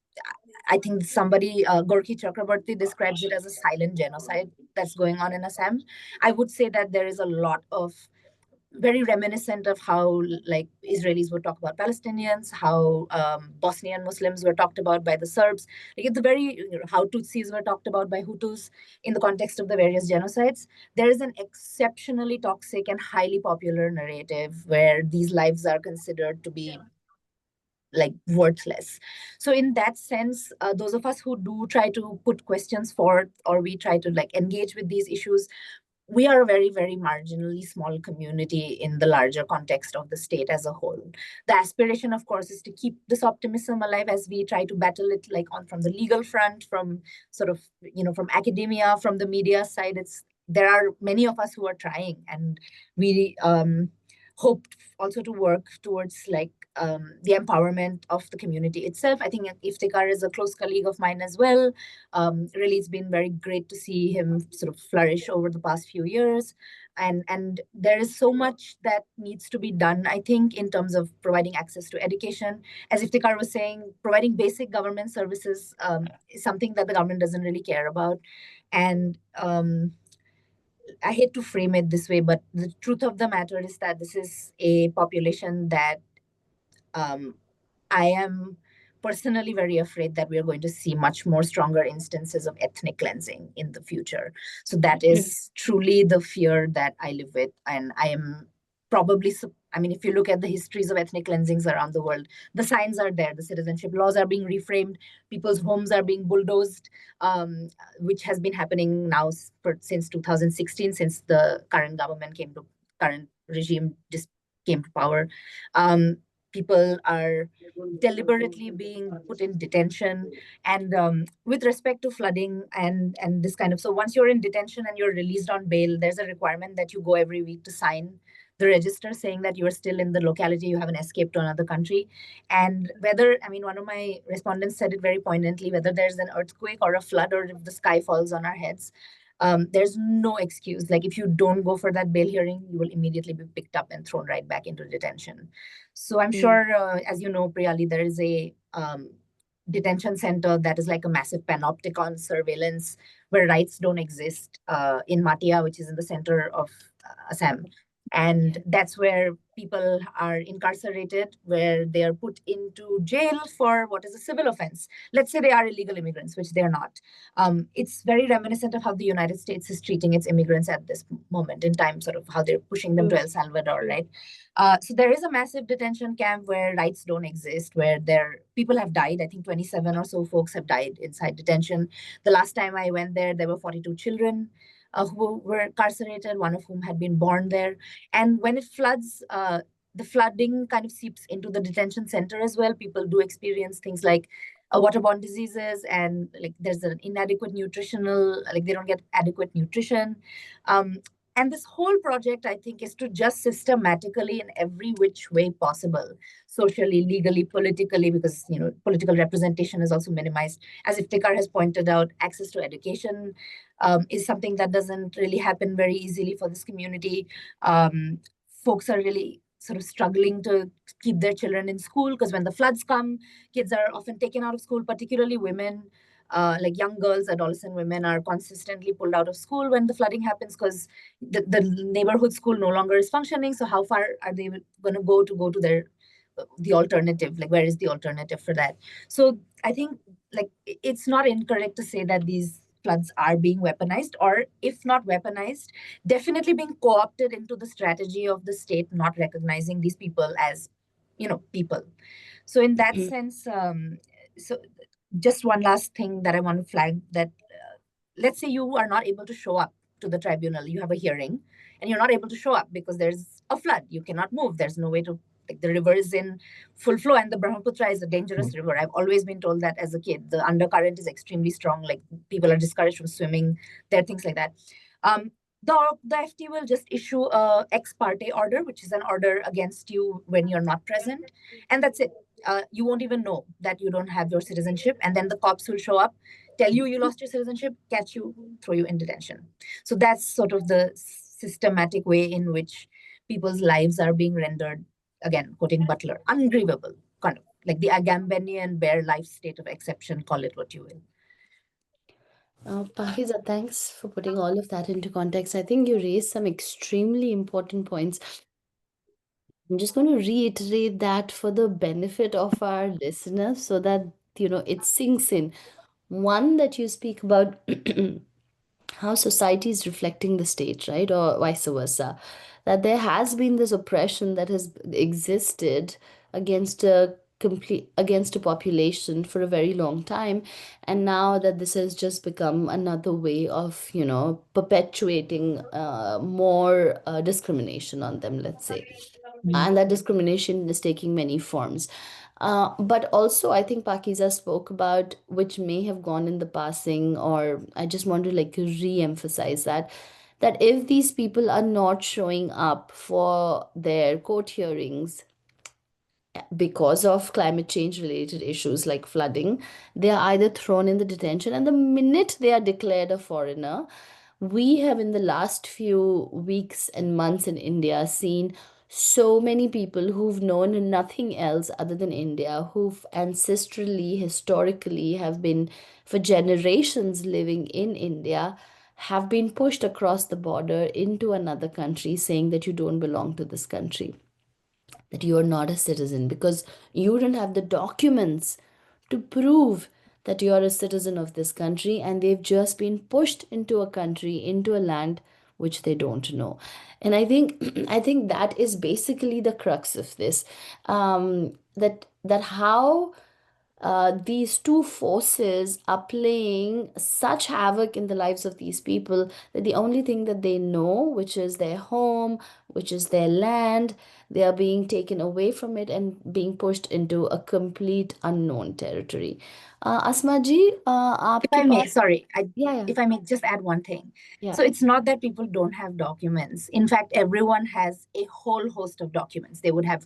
I think somebody, Gorky Chakrabarti, describes it as a silent genocide that's going on in Assam. I would say that there is a lot of very reminiscent of how like Israelis would talk about Palestinians, how Bosnian Muslims were talked about by the Serbs. Like it's very, how Tutsis were talked about by Hutus in the context of the various genocides. There is an exceptionally toxic and highly popular narrative where these lives are considered to be like worthless. So in that sense, those of us who do try to put questions forth, or we try to like engage with these issues, we are a very, very marginally small community in the larger context of the state as a whole. The aspiration, of course, is to keep this optimism alive as we try to battle it like on from the legal front, from sort of, you know, from academia, from the media side. There are many of us who are trying, and we hope also to work towards like the empowerment of the community itself. I think Iftikhar is a close colleague of mine as well. Really, it's been very great to see him sort of flourish over the past few years. And there is so much that needs to be done, I think, in terms of providing access to education. As Iftikhar was saying, providing basic government services is something that the government doesn't really care about. And I hate to frame it this way, but the truth of the matter is that this is a population that I am personally very afraid that we are going to see much more stronger instances of ethnic cleansing in the future. So that is truly the fear that I live with. And I am probably, I mean, if you look at the histories of ethnic cleansings around the world, the signs are there. The citizenship laws are being reframed. People's homes are being bulldozed, which has been happening now since 2016, since the current regime just came to power. People are deliberately being put in detention. And with respect to flooding and this kind of, so once you're in detention and you're released on bail, there's a requirement that you go every week to sign the register saying that you're still in the locality, you haven't escaped to another country. And whether, I mean, one of my respondents said it very poignantly, whether there's an earthquake or a flood or if the sky falls on our heads, there's no excuse. Like if you don't go for that bail hearing, you will immediately be picked up and thrown right back into detention. So I'm sure, as you know, Priyali, there is a detention center that is like a massive panopticon surveillance where rights don't exist in Matia, which is in the center of Assam. And that's where people are incarcerated, where they are put into jail for what is a civil offense. Let's say they are illegal immigrants, which they're not. It's very reminiscent of how the United States is treating its immigrants at this moment in time, sort of how they're pushing them to El Salvador, right? So there is a massive detention camp where rights don't exist, where people have died. I think 27 or so folks have died inside detention. The last time I went there were 42 children. who were incarcerated, one of whom had been born there. And when it floods, the flooding kind of seeps into the detention center as well. People do experience things like waterborne diseases, and like there's an inadequate nutritional, like they don't get adequate nutrition. And this whole project, I think, is to just systematically, in every which way possible, socially, legally, politically, because political representation is also minimized. As Iftikhar has pointed out, access to education is something that doesn't really happen very easily for this community. Folks are really sort of struggling to keep their children in school, because when the floods come, kids are often taken out of school, particularly women. Like young girls, adolescent women are consistently pulled out of school when the flooding happens, because the neighborhood school no longer is functioning. So how far are they going to go to the alternative? Like, where is the alternative for that? So I think, like, it's not incorrect to say that these floods are being weaponized, or if not weaponized, definitely being co-opted into the strategy of the state, not recognizing these people as, people. So in that sense, so just one last thing that I want to flag, that let's say you are not able to show up to the tribunal, you have a hearing, and you're not able to show up because there's a flood, you cannot move, there's no way to, like, the river is in full flow, and the Brahmaputra is a dangerous river. I've always been told that as a kid. The undercurrent is extremely strong, like people are discouraged from swimming there, things like that. The FT will just issue a ex parte order, which is an order against you when you're not present, and that's it. You won't even know that you don't have your citizenship, and then the cops will show up, tell you you lost your citizenship, catch you, throw you in detention. So that's sort of the systematic way in which people's lives are being rendered, again, quoting Butler, ungrievable, kind of like the Agambenian bare life state of exception, call it what you will. Pakiza, thanks for putting all of that into context. I think you raised some extremely important points. I'm just going to reiterate that for the benefit of our listeners so that, it sinks in. One, that you speak about how society is reflecting the state, right? Or vice versa. That there has been this oppression that has existed against a population for a very long time, and now that this has just become another way of perpetuating more discrimination on them, let's say. And that discrimination is taking many forms. But also, I think Pakiza spoke about, which may have gone in the passing, or I just want to like re-emphasize that if these people are not showing up for their court hearings because of climate change related issues like flooding, they are either thrown in the detention, and the minute they are declared a foreigner, we have in the last few weeks and months in India seen so many people who've known nothing else other than India, who've ancestrally, historically have been for generations living in India, have been pushed across the border into another country, saying that you don't belong to this country, that you are not a citizen because you don't have the documents to prove that you are a citizen of this country, and they've just been pushed into a country, into a land which they don't know. And I think I think that is basically the crux of this, that how these two forces are playing such havoc in the lives of these people, that the only thing that they know, which is their home, which is their land, they are being taken away from it and being pushed into a complete unknown territory. Asma ji, If I आपके may, pass sorry, yeah, if I may just add one thing. yeah. So it's not that people don't have documents. In fact, everyone has a whole host of documents. They would have,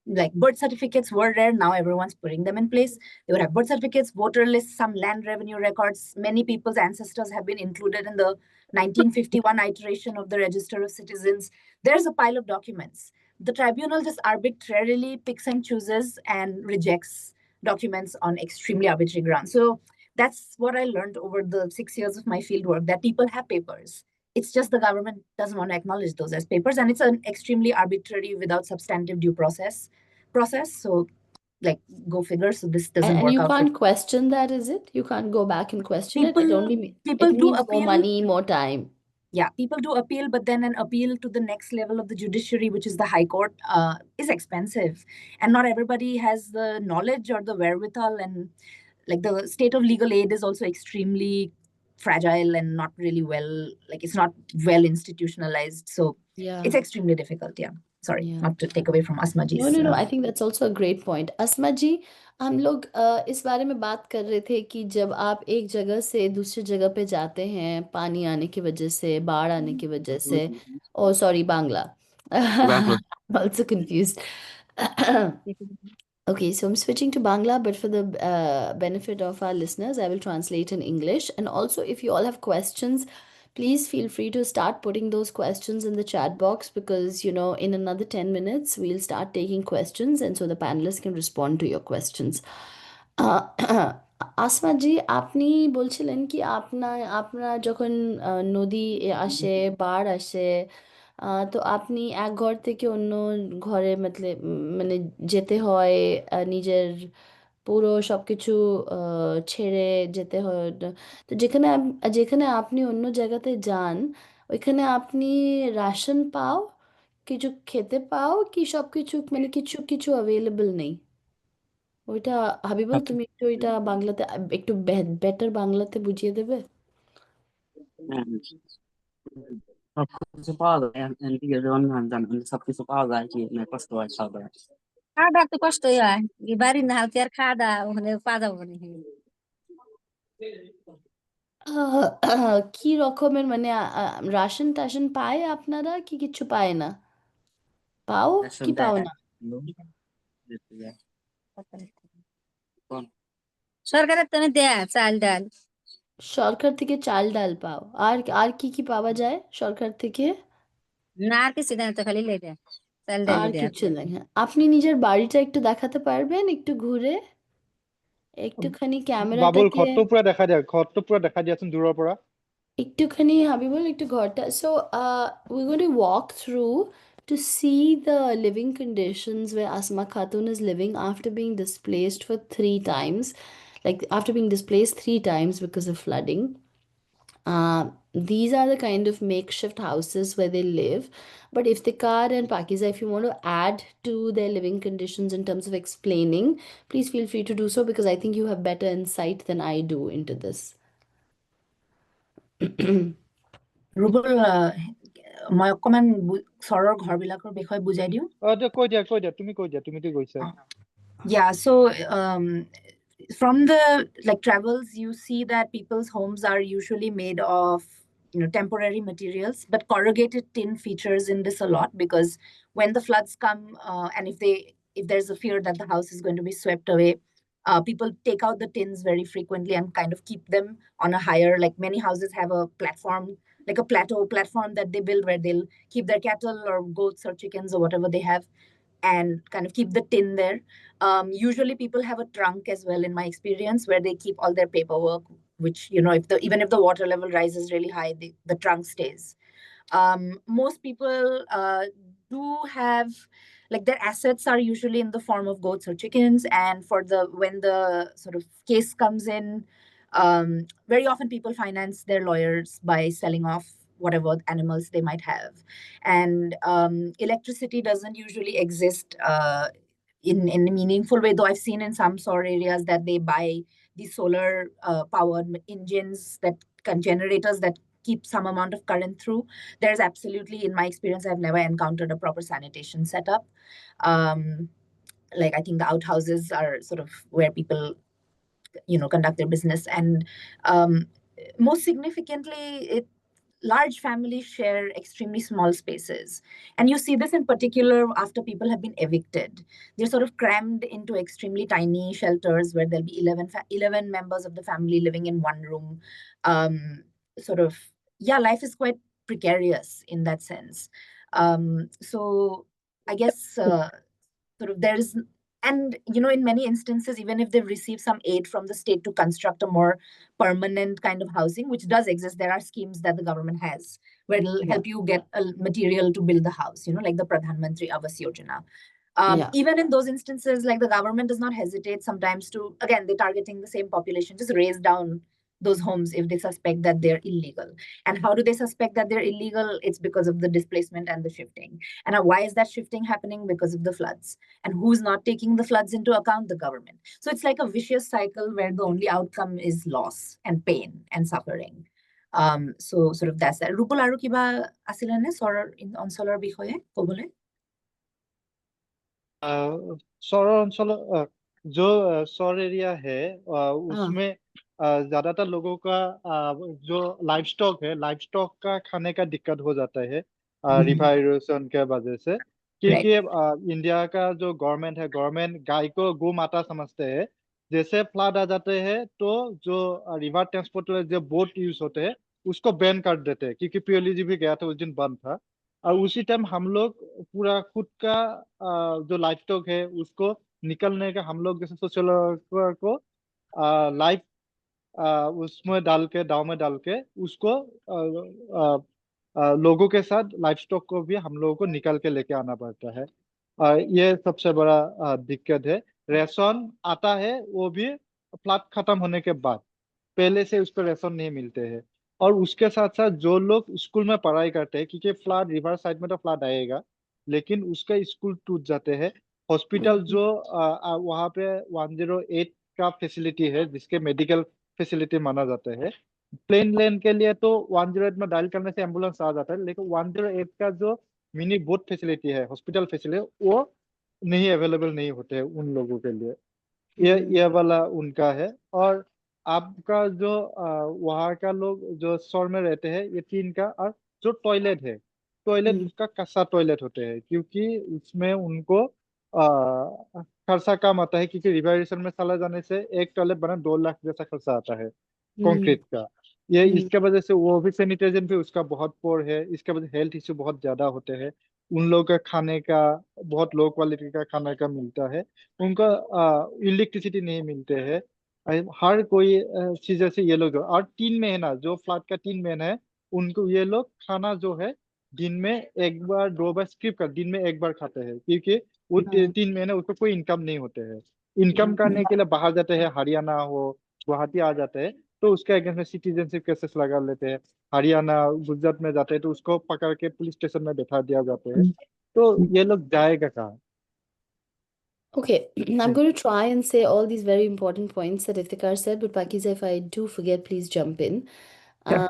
like, birth certificates were there. Now everyone's putting them in place. They would have birth certificates, voter lists, some land revenue records. Many people's ancestors have been included in the 1951 iteration of the Register of Citizens. There's a pile of documents. The tribunal just arbitrarily picks and chooses and rejects documents on extremely arbitrary grounds. So that's what I learned over the 6 years of my fieldwork, that people have papers. It's just the government doesn't want to acknowledge those as papers, and it's an extremely arbitrary, without substantive due process. So, like, go figure. So this doesn't And work you out. can't question that, is it? You can't go back and question it. It People only people it do means more appeal. money, more time. Yeah, people do appeal, but then an appeal to the next level of the judiciary, which is the High Court, is expensive, and not everybody has the knowledge or the wherewithal. And like, the state of legal aid is also extremely fragile and not really well, like it's not well institutionalized. So Yeah. it's extremely difficult. Yeah. Sorry, Yeah. not to take away from Asma ji's. No, I think that's also a great point. अस्मा जी, हम लोग इस बारे में बात कर रहे थे कि जब आप एक जगह से दूसरी जगह पे जाते हैं पानी आने की वजह से, बाढ़ आने की वजह से, oh sorry, Bangla. Bangla. I'm also confused. Okay, so I'm switching to Bangla, but for the benefit of our listeners, I will translate in English. And also, if you all have questions, please feel free to start putting those questions in the chat box because, in another 10 minutes, we'll start taking questions. And so the panelists can respond to your questions. Asma জি, আপনি বলছিলেন কি আপনার যখন নদী আসে, বাঢ় আসে, তো আপনি এক ঘর থেকে অন্য ঘরে মানে যেতে হয়, নিজের পুরো সবকিছু ছেড়ে যেতে হয়। তো যেখানে আপনি অন্য জায়গাতে যান, ওইখানে আপনি রাশন পাও, কিছু খেতে পাও কি সবকিছু মানে কিছু কিছু অ্যাভেলেবল নেই? ওইটা হাবিবুল, তুমি একটু ওইটা বাংলাতে একটু বেটার বাংলাতে বুঝিয়ে দেবে? হ্যাঁ, সবকিছু পাওয়া যায় এদিকে যেমন সবকিছু পাওয়া যায় কি মানে কষ্ট হয় খাওয়া দাওয়া। খাওয়া দাওয়া তো কষ্টই হয়, এই বাড়ির না হালতে আর খাওয়া দাওয়া ওখানে পাওয়া যাবো না। কি রকমের মানে রাশন টাশন পায় আপনারা কি কিছু পায় না? পাও রেশন কি পাও দেয় না? সরকারের তো দেয় চাল ডাল। সরকার থেকে চাল ডাল পাও, আর আর কি কি পাওয়া যায় সরকার থেকে? না আর কিছু দেয় না, তো খালি লেগে চাল ডালি আর দেয়। কিছু নেই। হ্যাঁ, আপনি নিজের বাড়িটা একটু দেখাতে পারবেন একটু ঘুরে? একটুখানি বাবুল ক্যামেরাটাকে ঘৰটো পুৰা দেখা দিয়াচোন দূৰৰ পৰা। একটুখানি হাবিবুল একটু ঘরটা, so we're going to walk through to see the living conditions where Asma Khatun is living after being displaced for 3 times, like after being displaced 3 times because of flooding. These are the kind of makeshift houses where they live. But if Iftikhar and Pakiza, if you want to add to their living conditions in terms of explaining, please feel free to do so because I think you have better insight than I do into this. Rubal, মই অকমান চৰৰ ঘৰবিলাকৰ বিষয়ে বুজাই দিওঁ। কৈ দিয়া তুমিতো গৈছা। Yeah, so from the travels, you see that people's homes are usually made of temporary materials, but corrugated tin features in this a lot because when the floods come, and if there's a fear that the house is going to be swept away, people take out the tins very frequently and kind of keep them on a higher, like many houses have a platform, like a plateau platform that they build where they'll keep their cattle or goats or chickens or whatever they have and kind of keep the tin there. Usually people have a trunk as well, in my experience, where they keep all their paperwork, which, even if the water level rises really high, the trunk stays. Most people do have, their assets are usually in the form of goats or chickens, and when the sort of case comes in, very often people finance their lawyers by selling off whatever animals they might have. And electricity doesn't usually exist in a meaningful way, though I've seen in some SOR areas that they buy these solar powered engines, generators that keep some amount of current through. There's absolutely, in my experience, I've never encountered a proper sanitation setup. I think the outhouses are sort of where people conduct their business. And most significantly, large families share extremely small spaces. And you see this in particular after people have been evicted. They're sort of crammed into extremely tiny shelters where there'll be 11 members of the family living in one room. Life is quite precarious in that sense. So I guess there's, and in many instances, even if they've received some aid from the state to construct a more permanent kind of housing, which does exist, there are schemes that the government has where it'll help you get a material to build the house, like the Pradhan Mantri Awas Yojana. Even in those instances, the government does not hesitate sometimes to, again, they're targeting the same population, just raise down those homes if they suspect that they're illegal. And how do they suspect that they're illegal? It's because of the displacement and the shifting. And why is that shifting happening? Because of the floods. And who's not taking the floods into account? The government. So it's like a vicious cycle where the only outcome is loss and pain and suffering. So sort of that's that. Rupal aru kiba asile ne solar in onsolar bishoye kobole? सौर अंचल जो सौर area है उसमें ज्यादातर लोगों का जो लाइफ स्टॉक है, लाइफ स्टॉक का खाने का दिक्कत हो जाता है रिवर इरोजन के वजह से, क्योंकि इंडिया का जो गवर्नमेंट है, गवर्नमेंट गाय को गौ माता समझते हैं। जैसे फ्लड आ जाते हैं तो जो रिवर ट्रांसपोर्ट जो बोट यूज होते हैं उसको बैन कर देते हैं, क्योंकि पीओएलजी भी गया था उस दिन बंद था। और उसी टाइम हम लोग पूरा खुद का जो लाइफ स्टॉक है उसको निकलने का हम लोग जैसे सोशल वर्कर को लाइफ उसमें डाल के, दाव में डाल के उसको लोगों के साथ लाइफ स्टॉक को भी हम लोगों को निकल के लेके आना पड़ता है। ये सबसे बड़ा दिक्कत है। रेशन आता है वो भी फ्लड खत्म होने के बाद, पहले से उसको रेशन नहीं मिलते हैं। और उसके साथ साथ जो लोग स्कूल में पढ़ाई करते हैं, क्योंकि फ्लड रिवर साइड में तो फ्लड आएगा लेकिन उसका स्कूल टूट जाते हैं। हॉस्पिटल जो वहाँ पे 108 का फैसिलिटी है जिसके मेडिकल फैसिलिटी माना जाता है। प्लेन लेन के लिए तो 108 में डायल करने से एम्बुलेंस आ जाता है, लेकिन 108 का जो मिनी बोट फैसिलिटी है, हॉस्पिटल फैसिलिटी, वो नहीं अवेलेबल नहीं होते हैं उन लोगों के लिए। ये वाला उनका है। और आपका जो वहाँ का लोग जो शहर में रहते हैं, ये तीन का। और जो टॉयलेट है, टॉयलेट उसका कच्चा टॉयलेट होते हैं, क्योंकि उसमें उनको खर्चा कम आता है, क्योंकि रिवेरिएशन में चला जाने से एक टॉयलेट बना 2 लाख जैसा खर्चा आता है कंक्रीट का। ये इसके वजह से वो भी सैनिटाइजेशन भी उसका बहुत पोर है। इसके वजह से हेल्थ इश्यू बहुत ज्यादा होते हैं। उन लोगों का खाने का बहुत लो क्वालिटी का खाना का मिलता है। उनका इलेक्ट्रिसिटी नहीं मिलते हैं। हर कोई चीज से ये लोग, और 3 महीना जो फ्लड का 3 महीना है, उनको ये लोग खाना जो है दिन में एक बार 2 बार स्किप कर, दिन में एक बार खाते हैं, क्योंकि वो 3 महीने उसको कोई इनकम नहीं होते हैं। इनकम करने के लिए बाहर जाते हैं, हरियाणा हो, गुवाहाटी आ जाते हैं, तो उसके अगेंस्ट में सिटीजनशिप केसेस लगा लेते हैं। हरियाणा गुजरात में जाते हैं तो उसको पकड़ के पुलिस स्टेशन में बैठा दिया जाते हैं। तो ये लोग जाएगा कहाँ? Okay, I'm going to try and say all these very important points that Iftikhar said, but Pakiza, if I do forget, please jump in. Sure.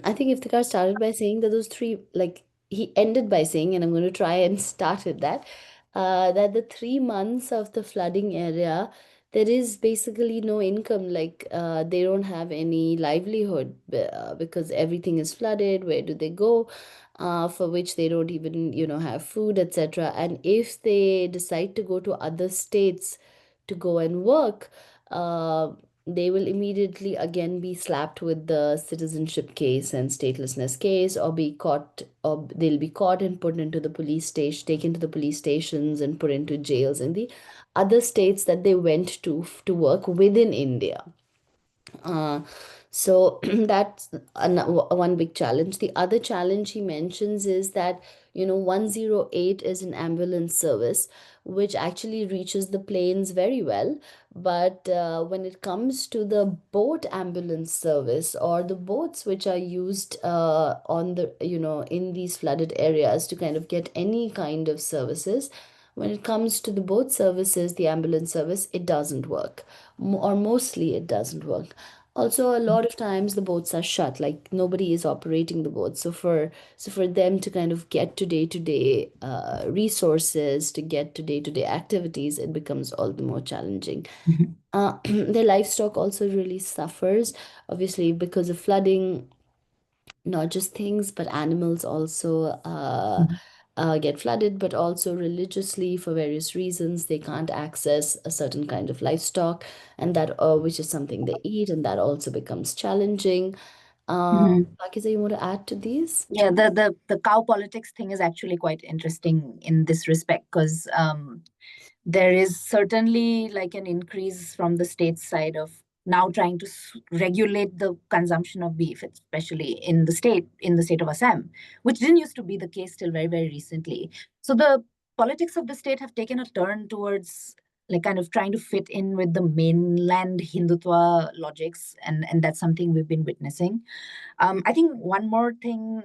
I think Iftikhar started by saying that those three, like he ended by saying, and I'm going to try and start with that, that the 3 months of the flooding area, there is basically no income. Like they don't have any livelihood because everything is flooded. Where do they go? For which they don't even, have food, etc. And if they decide to go to other states to go and work, uh, they will immediately again be slapped with the citizenship case and statelessness case, or be caught, or they'll be caught and put into the police station, taken to the police stations and put into jails in the other states that they went to work within India. Uh, so that's one big challenge. The other challenge he mentions is that, 108 is an ambulance service which actually reaches the plains very well. But when it comes to the boat ambulance service, or the boats which are used on the, in these flooded areas to kind of get any kind of services, when it comes to the boat services, the ambulance service, it doesn't work, or mostly it doesn't work. Also, a lot of times the boats are shut, like nobody is operating the boats. So for them to kind of get to day-to-day resources, to get to day-to-day activities, it becomes all the more challenging. Their livestock also really suffers, obviously, because of flooding. Not just things, but animals also get flooded, but also religiously, for various reasons, they can't access a certain kind of livestock, and that which is something they eat, and that also becomes challenging. Pakiza, you want to add to these? Yeah, the cow politics thing is actually quite interesting in this respect, because there is certainly like an increase from the state side of now trying to regulate the consumption of beef, especially in the state of Assam, which didn't used to be the case till very, very recently. So the politics of the state have taken a turn towards like kind of trying to fit in with the mainland Hindutva logics, and that's something we've been witnessing. I think one more thing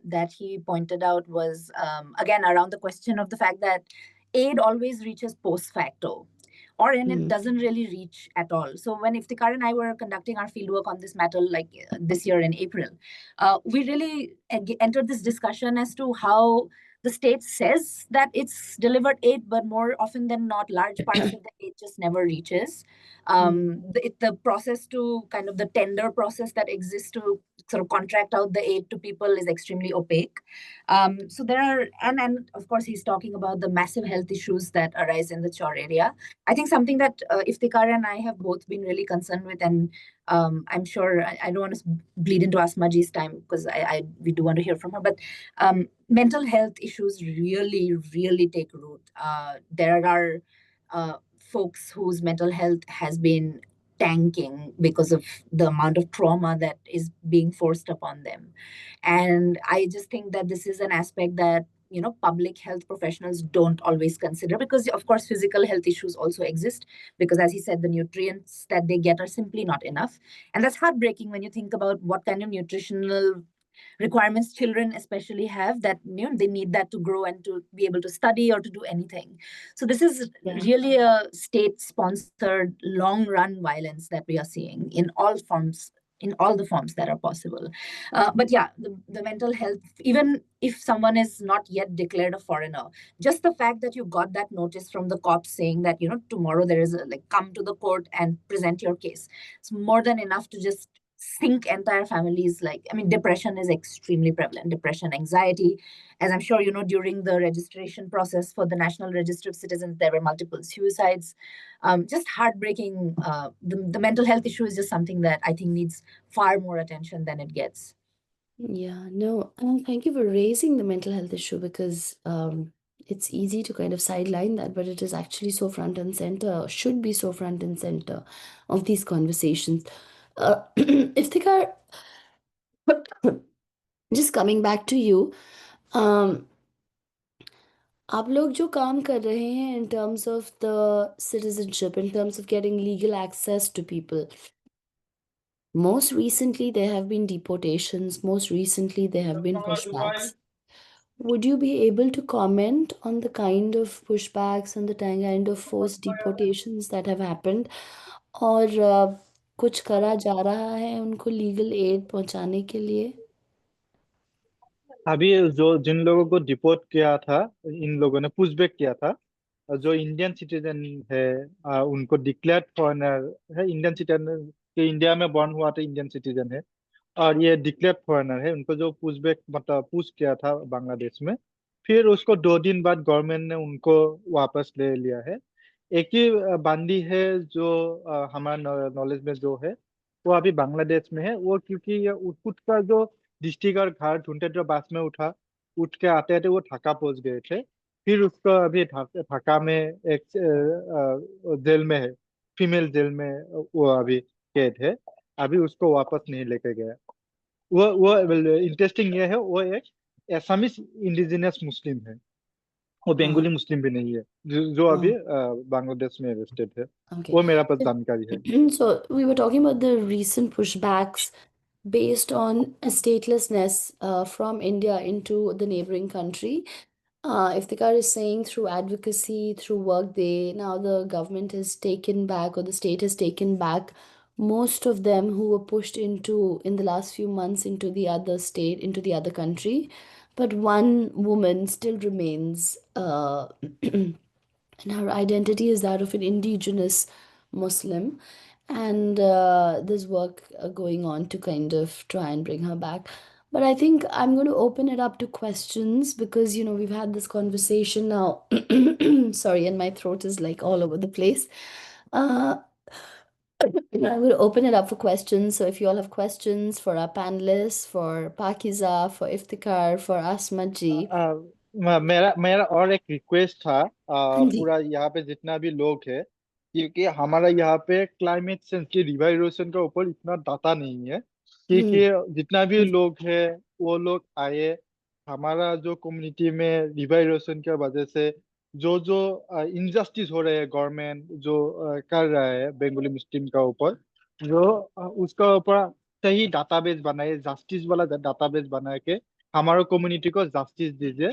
that he pointed out was, again, around the question of the fact that aid always reaches post facto, or and it doesn't really reach at all. So when Iftikhar and I were conducting our fieldwork on this matter, like this year in April, we really entered this discussion as to how the state says that it's delivered aid, but more often than not, large parts of the aid just never reaches. The process to kind of the tender process that exists to sort of contract out the aid to people is extremely opaque. So there are, and of course, he's talking about the massive health issues that arise in the Chor area. I think something that Iftikhar and I have both been really concerned with, and I'm sure I don't want to bleed into Asmaji's time because we do want to hear from her, but mental health issues really take root. There are folks whose mental health has been tanking because of the amount of trauma that is being forced upon them. And I just think that this is an aspect that public health professionals don't always consider, because of course physical health issues also exist, because as he said, the nutrients that they get are simply not enough. And that's heartbreaking when you think about what kind of nutritional requirements children especially have, that they need that to grow and to be able to study or to do anything. So this is really a state sponsored long run violence that we are seeing in all forms, in all the forms that are possible. But yeah, the mental health, even if someone is not yet declared a foreigner, just the fact that you got that notice from the cops saying that tomorrow there is come to the court and present your case, it's more than enough to just sink entire families. Depression is extremely prevalent. Depression, anxiety, as I'm sure during the registration process for the National Register of Citizens, there were multiple suicides. Just heartbreaking. The mental health issue is just something that I think needs far more attention than it gets. Yeah, no, and thank you for raising the mental health issue, because it's easy to kind of sideline that, but it is actually so front and center, should be so front and center of these conversations. Iftikhar, just coming back to you, आप लोग जो काम कर रहे हैं in terms of the citizenship, in terms of getting legal access to people, most recently there have been deportations, most recently there have been pushbacks. Would you be able to comment on the kind of pushbacks and the kind of forced deportations that have happened? और कुछ करा जा रहा है उनको legal aid पहुंचाने के लिए? अभी जो जिन लोगों को डिपोर्ट किया था, इन लोगों ने पुशबैक किया था, जो इंडियन सिटीजन है, उनको डिक्लेयर्ड फॉरेनर है, इंडियन सिटीजन के इंडिया में बॉर्न हुआ था, इंडियन सिटीजन है, और ये डिक्लेयर्ड फॉरेनर है, उनको जो पुशबैक मतलब पुश किया था बांग्लादेश में, फिर उसको 2 दिन बाद गवर्नमेंट ने उनको वापस ले लिया है। एक ही बांदी है जो हमारा नॉलेज में जो है वो अभी बांग्लादेश में है। वो क्योंकि ये उठकुट का जो डिस्ट्रिक्ट और घर ढूंढते जो बस में उठ के आते थे वो ढाका पहुंच गए थे। फिर उसको अभी ढाका में एक जेल में है, फीमेल जेल में वो अभी कैद है। अभी उसको वापस नहीं लेके गया। वो इंटरेस्टिंग ये है, वो एक एसामिस इंडिजिनस मुस्लिम है, वो बंगाली मुस्लिम भी नहीं है, जो अभी बांग्लादेश में अरेस्टेड है। Okay. वो मेरा पास जानकारी है। So we were talking about the recent pushbacks based on statelessness from India into the neighboring country. Iftikhar is saying through advocacy, through work, now the government has taken back, or the state has taken back most of them who were pushed in the last few months into the other state, into the other country. But one woman still remains, and her identity is that of an indigenous Muslim. And there's work going on to kind of try and bring her back. But I think I'm going to open it up to questions, because, we've had this conversation now. Sorry, and my throat is like all over the place. Uh, I'm going to open it up for questions. So if you all have questions for our panelists, for Pakiza, for Iftikhar, for Asmaji. मेरा मेरा और एक request था, हाँ जी। पूरा यहाँ पे जितना भी लोग है, क्योंकि हमारा यहाँ पे क्लाइमेट चेंज की रिवाइरेशन के ऊपर इतना डाटा नहीं है, क्योंकि जितना भी लोग है वो लोग आए, हमारा जो कम्युनिटी में रिवाइरेशन की वजह से जो इनजस्टिस हो रहे हैं गवर्नमेंट जो कर रहा है बंगाली मुस्लिम का ऊपर, जो उसका ऊपर सही डाटाबेस बनाए, जस्टिस वाला डाटाबेस बना के हमारे कम्युनिटी को जस्टिस दीजिए।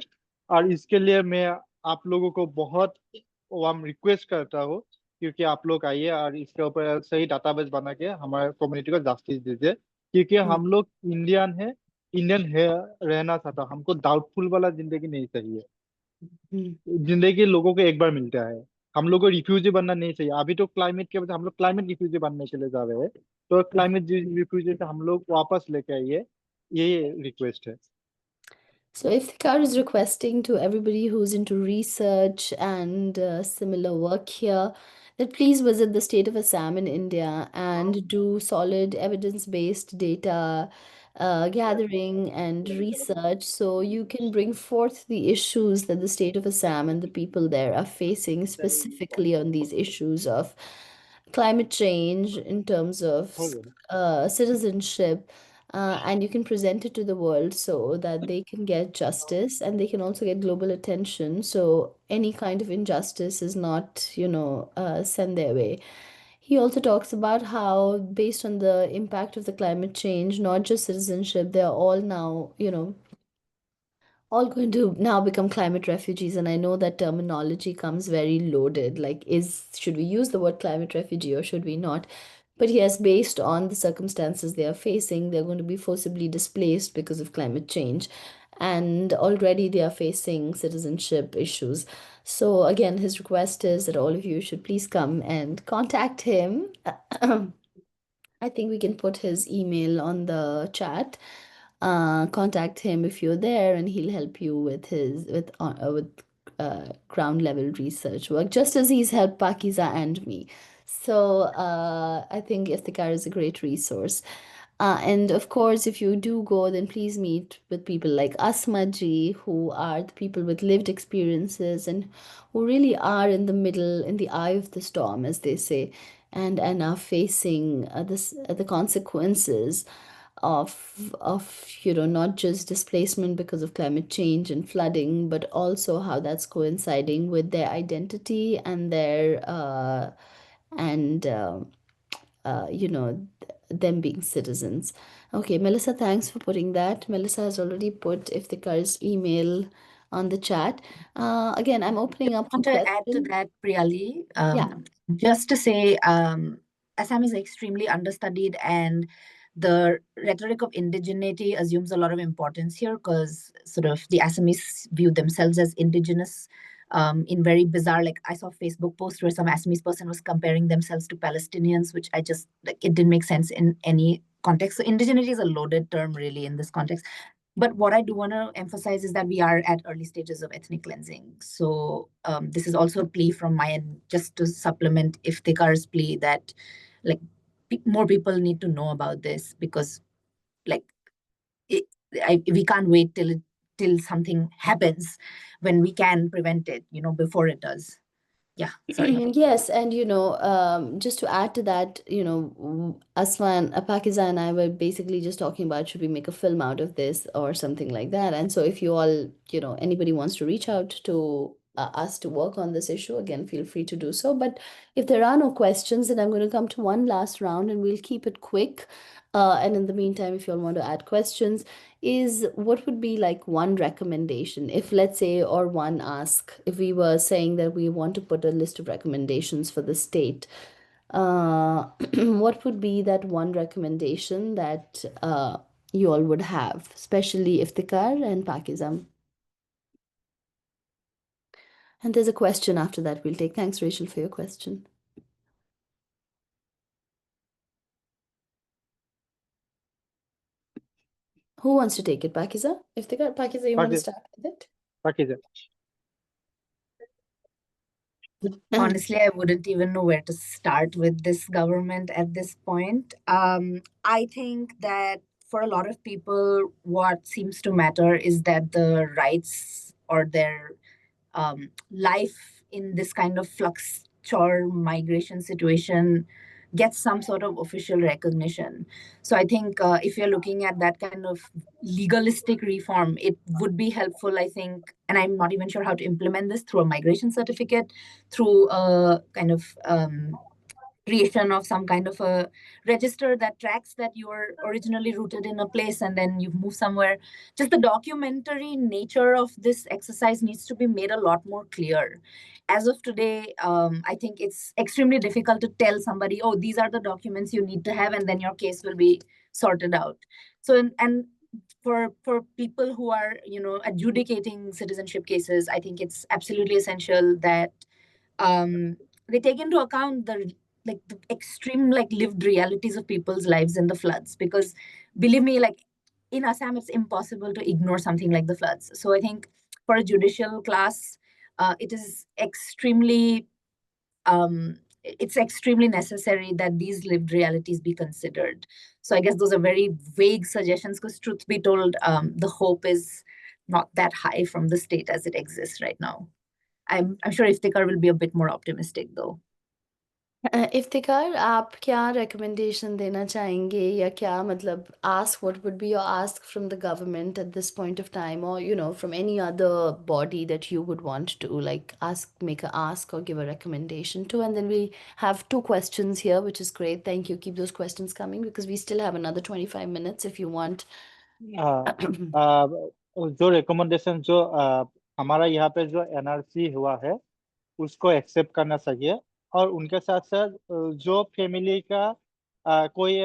और इसके लिए मैं आप लोगों को बहुत वार्म रिक्वेस्ट करता हूँ, क्योंकि आप लोग आइए और इसके ऊपर सही डाटाबेस बना के हमारे कम्युनिटी को जस्टिस दीजिए। क्योंकि हम लोग इंडियन है, इंडियन है रहना चाहता, हमको डाउटफुल वाला जिंदगी नहीं चाहिए। जिंदगी लोगों को एक बार मिलता है, हम लोग को रिफ्यूजी बनना नहीं चाहिए। अभी तो क्लाइमेट के वजह से हम लोग क्लाइमेट रिफ्यूजी बनने के लिए जा रहे हैं, तो क्लाइमेट रिफ्यूजी से हम लोग वापस लेके आइए, ये रिक्वेस्ट है। So Iftikhar is requesting to everybody who's into research and similar work here that please visit the state of Assam in India and do solid evidence-based data gathering and research so you can bring forth the issues that the state of Assam and the people there are facing, specifically on these issues of climate change in terms of citizenship, and you can present it to the world so that they can get justice and they can also get global attention. So any kind of injustice is not, sent their way. He also talks about how, based on the impact of the climate change, not just citizenship, they're all now, all going to now become climate refugees. And I know that terminology comes very loaded. Like, should we use the word climate refugee or should we not? But yes, based on the circumstances they are facing, they're going to be forcibly displaced because of climate change. And already they are facing citizenship issues. So, again, his request is that all of you should please come and contact him. I think we can put his email on the chat. Contact him if you're there, and he'll help you with ground level research work, just as he's helped Pakiza and me. So I think Iftikhar is a great resource. And of course, if you do go, then please meet with people like Asmaji, who are the people with lived experiences and who really are in the middle, in the eye of the storm, as they say, and are facing the consequences of not just displacement because of climate change and flooding, but also how that's coinciding with their identity and their and them being citizens. Okay, Melissa, thanks for putting that. Melissa has already put Iftikhar's email on the chat. Again, I'm opening up I for want to add to questions. that, Priyali. Yeah. Just to say, Assam is extremely understudied, and the rhetoric of indigeneity assumes a lot of importance here because sort of the Assamese view themselves as indigenous in very bizarre, like I saw a Facebook post where some Assamese person was comparing themselves to Palestinians, which I just, like, it didn't make sense in any context. So indigeneity is a loaded term really in this context. But what I do want to emphasize is that we are at early stages of ethnic cleansing. So this is also a plea from my end, just to supplement Iftikhar's plea that, like, more people need to know about this because, like, we can't wait till something happens when we can prevent it, before it does. Yeah, sorry. Yes, and just to add to that, Asman, Pakiza and I were basically just talking about should we make a film out of this or something like that. And so if you all, anybody wants to reach out to us to work on this issue, again, feel free to do so. But if there are no questions, then I'm going to come to one last round and we'll keep it quick. And in the meantime, if you all want to add questions, is what would be like one recommendation if, let's say, or one ask, if we were saying that we want to put a list of recommendations for the state, what would be that one recommendation that you all would have, especially Iftikhar and Pakistan? And there's a question after that we'll take. Thanks, Rachel, for your question. Who wants to take it, Pakiza? Iftikhar, Pakiza, you want to start with it? Pakiza. Honestly, I wouldn't even know where to start with this government at this point. I think that for a lot of people, what seems to matter is that the rights or their life in this kind of flux or migration situation gets some sort of official recognition. So I think if you're looking at that kind of legalistic reform, it would be helpful, I think, and I'm not even sure how to implement this, through a migration certificate, through a kind of creation of some kind of a register that tracks that you were originally rooted in a place and then you've moved somewhere. Just the documentary nature of this exercise needs to be made a lot more clear. As of today, I think it's extremely difficult to tell somebody, oh, these are the documents you need to have, and then your case will be sorted out. So, and for people who are, adjudicating citizenship cases, I think it's absolutely essential that they take into account the extreme lived realities of people's lives in the floods, because believe me, in Assam it's impossible to ignore something like the floods. So I think for a judicial class, it is extremely it's extremely necessary that these lived realities be considered. So I guess those are very vague suggestions, because truth be told, the hope is not that high from the state as it exists right now. I'm sure Iftikhar will be a bit more optimistic though. Iftikhar, आप क्या recommendation देना चाहेंगे, या क्या मतलब what would be your ask from the government at this point of time, or from any other body that you would want to make a ask or give a recommendation to? And then we have 2 questions here, which is great. Thank you. Keep those questions coming, because we still have another 25 minutes if you want. जो recommendation जो हमारा यहाँ पे जो NRC हुआ है उसको accept करना चाहिए, और उनके साथ साथ जो फैमिली का कोई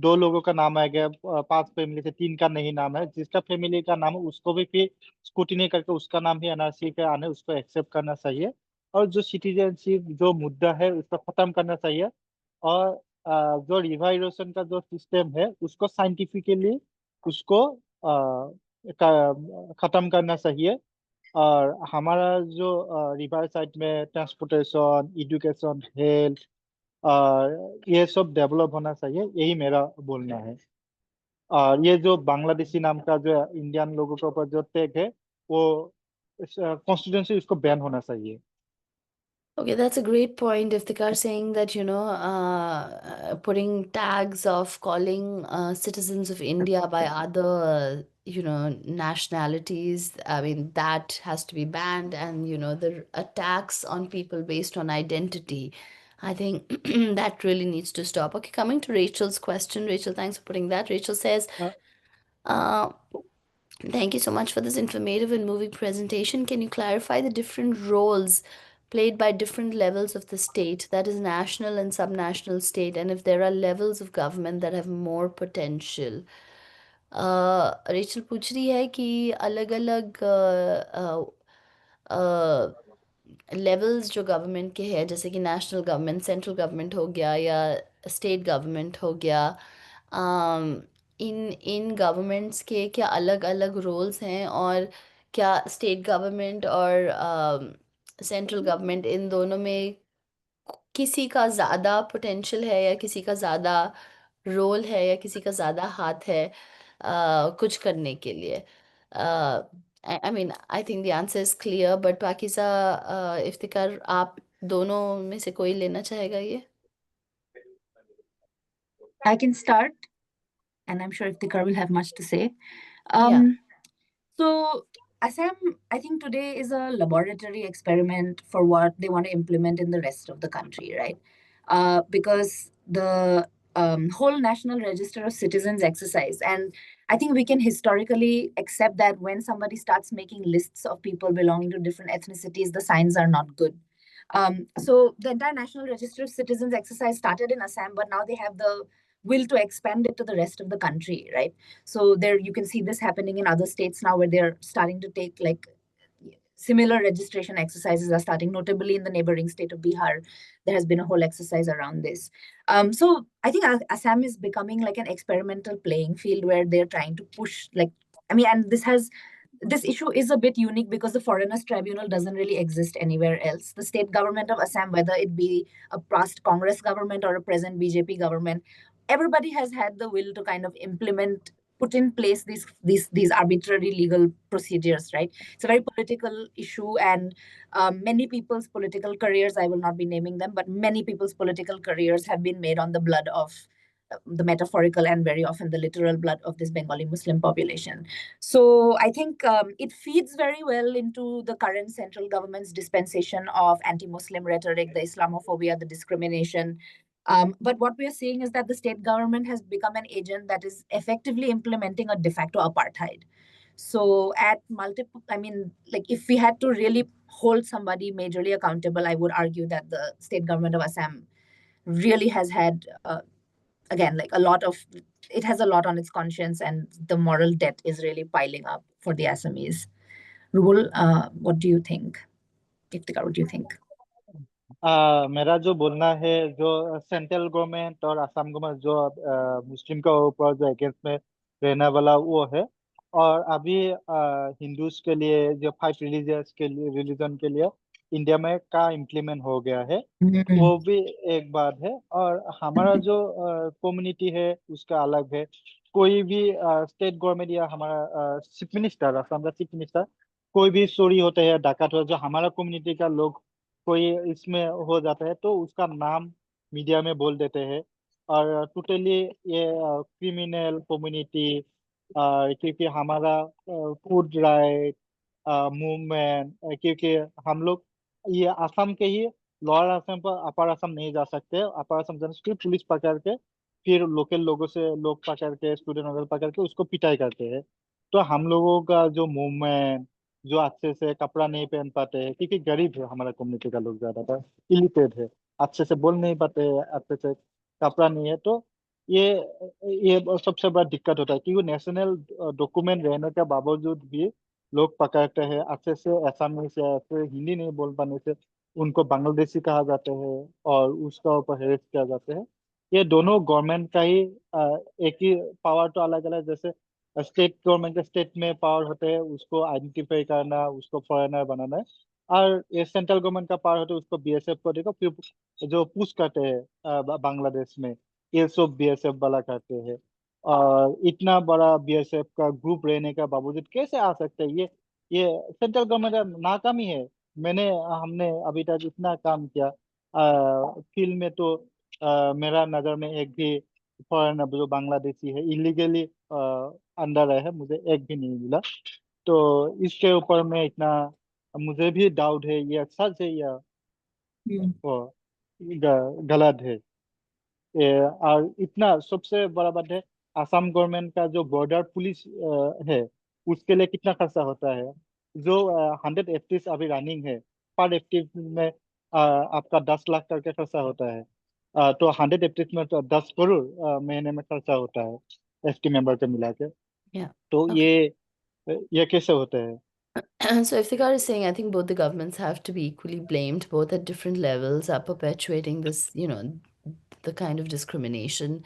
2 लोगों का नाम आ गया, 5 फैमिली से 3 का नहीं नाम है, जिसका फैमिली का नाम है उसको भी फिर स्क्रूटिनी करके उसका नाम भी एनआरसी के आने उसको एक्सेप्ट करना चाहिए, और जो सिटीजनशिप जो मुद्दा है उसको खत्म करना चाहिए, और जो रिवाइरेशन का जो सिस्टम है उसको साइंटिफिकली उसको खत्म करना चाहिए, और हमारा जो रिवर साइड में ट्रांसपोर्टेशन, एजुकेशन, हेल्थ, ये सब डेवलप होना चाहिए, यही मेरा बोलना है। और ये जो बांग्लादेशी नाम का जो इंडियन लोगों के ऊपर जो टैग है वो कॉन्स्टिट्यूंसी उसको बैन होना चाहिए। Okay, that's a great point. If the car saying that, putting tags of calling citizens of India by other, nationalities, I mean, that has to be banned. And, the attacks on people based on identity, I think that really needs to stop. Okay, coming to Rachel's question. Rachel, thanks for putting that. Rachel says, uh, thank you so much for this informative and moving presentation. Can you clarify the different roles played by different levels of the state, that is national and subnational state, and if there are levels of government that have more potential? Rachel पूछ रही है कि अलग अलग levels जो government के हैं, जैसे कि नेशनल गवर्नमेंट, सेंट्रल गवर्नमेंट हो गया, या स्टेट गवर्नमेंट हो गया, इन इन गवर्नमेंट्स के क्या अलग अलग रोल्स हैं, और क्या स्टेट गवर्नमेंट और सेंट्रल गवर्नमेंट इन दोनों में किसी का ज़्यादा पोटेंशियल है, या किसी का ज़्यादा रोल है, या किसी का ज़्यादा हाथ है कुछ करने के लिए? I mean, I think the answer is clear, but पाकिज़ा, Iftikhar, आप दोनों में से कोई लेना चाहेगा ये? I can start, and I'm sure Iftikhar will have much to say. Yeah. So Assam, I think today is a laboratory experiment for what they want to implement in the rest of the country, right? Because the whole National Register of Citizens exercise, and I think we can historically accept that when somebody starts making lists of people belonging to different ethnicities, the signs are not good. So the entire National Register of Citizens exercise started in Assam, but now they have the will to expand it to the rest of the country, right? So there you can see this happening in other states now, where they're starting to take similar registration exercises are starting, notably in the neighboring state of Bihar. There has been a whole exercise around this. So I think Assam is becoming like an experimental playing field where they're trying to push, and this issue is a bit unique because the Foreigners Tribunal doesn't really exist anywhere else. The state government of Assam, whether it be a past Congress government or a present BJP government, everybody has had the will to kind of implement put in place these arbitrary legal procedures, right? It's a very political issue, and many people's political careers, I will not be naming them, but many people's political careers have been made on the blood of the metaphorical and very often the literal blood of this Bengali Muslim population. So I think it feeds very well into the current central government's dispensation of anti-Muslim rhetoric, the Islamophobia, the discrimination. But what we are seeing is that the state government has become an agent that is effectively implementing a de facto apartheid. So at multiple, I mean, like if we had to really hold somebody majorly accountable, I would argue that the state government of Assam really has had, again, like it has a lot on its conscience, and the moral debt is really piling up for the Assamese. Rule, what do you think? Iftikhar, what do you think? मेरा जो बोलना है, जो central government और Assam government जो मुस्लिम के ऊपर जो अगेंस्ट में रहने वाला वो है, और अभी हिंदूज के लिए जो 5 रिलीजियस के लिए रिलीजन के लिए इंडिया में का इम्प्लीमेंट हो गया है, वो भी एक बात है। और हमारा जो कम्युनिटी है उसका अलग है। कोई भी स्टेट गवर्नमेंट या हमारा चीफ मिनिस्टर, असम का चीफ मिनिस्टर, कोई भी चोरी होता है या डाकत होता है जो हमारा कम्युनिटी का लोग कोई इसमें हो जाता है, तो उसका नाम मीडिया में बोल देते हैं। और टोटली ये क्रिमिनल कम्युनिटी, क्योंकि हमारा फूड राइट मूवमेंट, क्योंकि हम लोग ये असम के ही लोअर असम पर अपर असम नहीं जा सकते। अपर असम जाने से पुलिस पकड़ के फिर लोकल लोगों से लोग पकड़ के स्टूडेंट वगैरह पकड़ के उसको पिटाई करते हैं। तो हम लोगों का जो मूवमेंट, जो अच्छे से कपड़ा नहीं पहन पाते हैं, क्योंकि गरीब है हमारा कम्युनिटी का लोग, ज्यादातर इलिटरेट है, अच्छे से बोल नहीं पाते हैं, अच्छे से कपड़ा नहीं है। तो ये ये सबसे बड़ा दिक्कत होता है, क्योंकि नेशनल डॉक्यूमेंट रहने के बावजूद भी लोग पकड़ते हैं अच्छे से, असमी से, ऐसे हिंदी नहीं बोल पाने से उनको बांग्लादेशी कहा जाते हैं और उसका ऊपर हेरेस किया जाते हैं। ये दोनों गवर्नमेंट का ही एक ही पावर, तो अलग अलग, जैसे स्टेट गवर्नमेंट के स्टेट में पावर होते हैं उसको आइडेंटिफाई करना, उसको फॉरेनर बनाना है। और ये सेंट्रल गवर्नमेंट का पावर होता है उसको बीएसएफ को देखो, फिर जो पुश करते हैं बांग्लादेश में, ये सब बीएसएफ वाला करते हैं। और इतना बड़ा बीएसएफ का ग्रुप रहने का बावजूद कैसे आ सकते हैं? ये सेंट्रल गवर्नमेंट का नाकामी है। हमने अभी तक इतना काम किया फील्ड में, तो मेरा नजर में एक भी फॉरेनर जो बांग्लादेशी है इलीगली अंदर रहे हैं, मुझे एक भी नहीं मिला। तो इसके ऊपर में इतना मुझे भी डाउट है, ये सच है या वो गलत है। और इतना सबसे बड़ा बात है, असम गवर्नमेंट का जो बॉर्डर पुलिस है उसके लिए कितना खर्चा होता है। जो 100 एफटीज अभी रनिंग है, पर एफटी में आपका 10 लाख करके खर्चा होता है। तो 100 एफटीज में तो 10 करोड़ महीने में खर्चा होता है एफटी मेंबर के मिला के। Yeah. तो Okay. ये कैसे होता है? So Iftikhar is saying, I think both the governments have to be equally blamed, both at different levels, are perpetuating this, the kind of discrimination.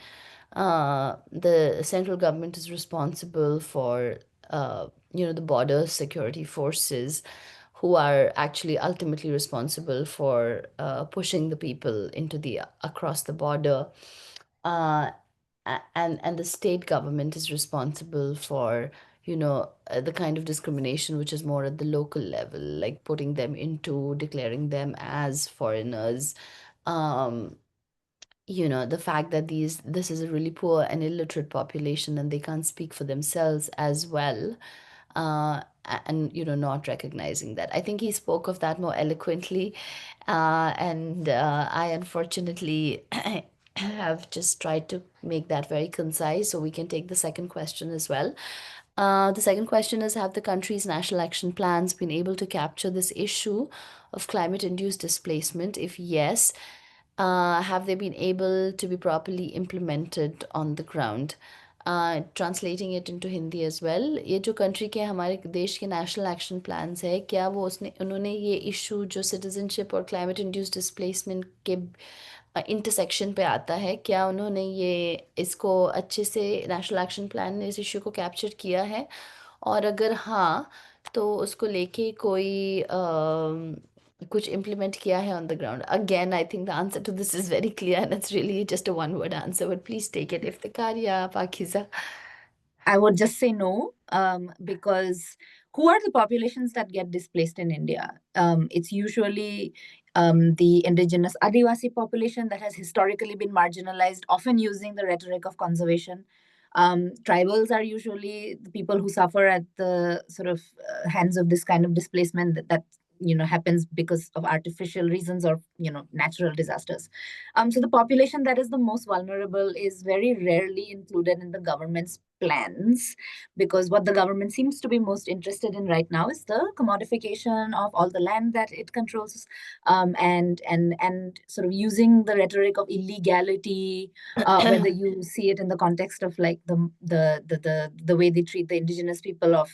The central government is responsible for, the border security forces, who are actually ultimately responsible for pushing the people into across the border. Uh, and the state government is responsible for the kind of discrimination which is more at the local level, like putting them into declaring them as foreigners. um the fact that this is a really poor and illiterate population and they can't speak for themselves as well, and not recognizing that. I think he spoke of that more eloquently, and I unfortunately have just tried to make that very concise so we can take the second question as well. The second question is, have the country's national action plans been able to capture this issue of climate-induced displacement? If yes, have they been able to be properly implemented on the ground? Translating it into Hindi as well, ये जो country के हमारे देश के national action plans है, क्या उन्होंने ये इशू जो सिटीजनशिप और क्लाइमेट इंड्यूस्ड डिस्प्लेसमेंट के इंटरसेक्शन पे आता है, क्या उन्होंने इसको अच्छे से नेशनल एक्शन प्लान ने इस इशू को कैप्चर किया है? और अगर हाँ, तो उसको लेके कोई कुछ इम्प्लीमेंट किया है on the ground? Again I think the answer to this is very clear and it's really just a one word answer, but please take it Iftikhar या Pakeezah. I would just say no, because who are the populations that get displaced in India? It's usually the indigenous Adivasi population that has historically been marginalized, often using the rhetoric of conservation. Tribals are usually the people who suffer at the sort of hands of this kind of displacement that happens because of artificial reasons or natural disasters. So the population that is the most vulnerable is very rarely included in the government's plans, because what the government seems to be most interested in right now is the commodification of all the land that it controls, and sort of using the rhetoric of illegality, whether you see it in the context of like the way they treat the indigenous people of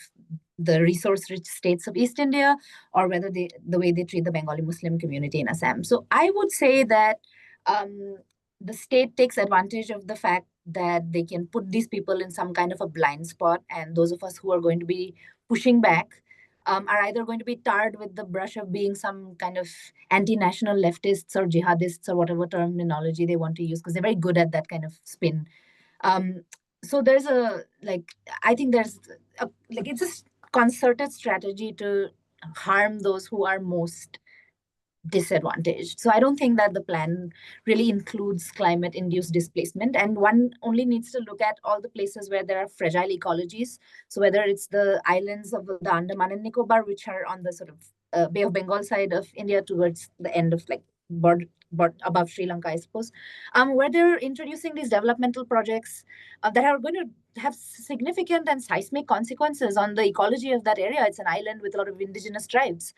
the resource-rich states of East India, or whether the way they treat the Bengali Muslim community in Assam. So I would say that the state takes advantage of the fact that they can put these people in some kind of a blind spot, and those of us who are going to be pushing back are either going to be tarred with the brush of being some kind of anti-national leftists or jihadists or whatever terminology they want to use, because they're very good at that kind of spin. So there's I think there's it's a concerted strategy to harm those who are most disadvantaged. So I don't think that the plan really includes climate-induced displacement, and one only needs to look at all the places where there are fragile ecologies. So whether it's the islands of the Andaman and Nicobar, which are on the sort of Bay of Bengal side of India towards the end of border above Sri Lanka, I suppose, where they're introducing these developmental projects that are going to have significant and seismic consequences on the ecology of that area. It's an island with a lot of indigenous tribes.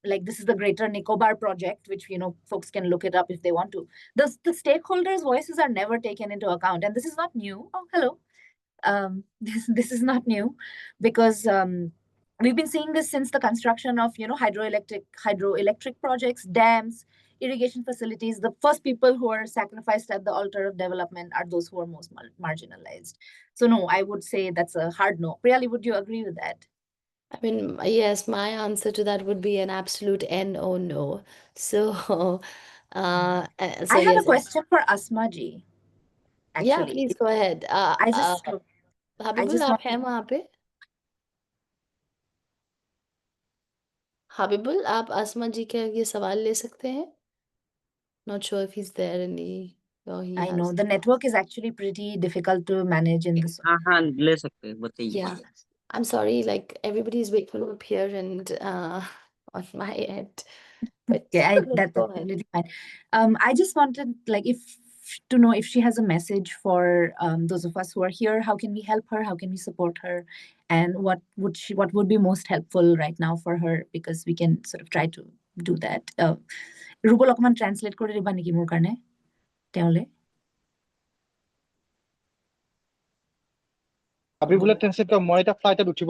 This is the Greater Nicobar project, which folks can look it up if they want to. The stakeholders' voices are never taken into account, and this is not new. Oh, hello. This is not new, because we've been seeing this since the construction of hydroelectric projects, dams, irrigation facilities. The first people who are sacrificed at the altar of development are those who are most marginalized. So no, I would say that's a hard no. Priyali, would you agree with that? I mean, yes, my answer to that would be an absolute no, no. So, I have yes, a question for Asma ji, yeah, actually. please go ahead. I just Habibul, आप हैं वहाँ पे? Habibul, आप asma ji का ये सवाल ले सकते हैं? Not sure if he's there and he I know has. the network is actually pretty difficult to manage in this. हाँ ले सकते हैं बताइए Yeah, I'm sorry, like everybody's waking up here and on my end, but Yeah, let's that's go ahead. absolutely fine. I just wanted to know if she has a message for those of us who are here. How can we help her? How can we support her? And what would be most helpful right now for her? Because we can sort of try to do that. Rubol okman translate kore diba niki mor karne? Teole? হাবিবুলে translate কৰা মই এটা ফ্লাইটত উঠিব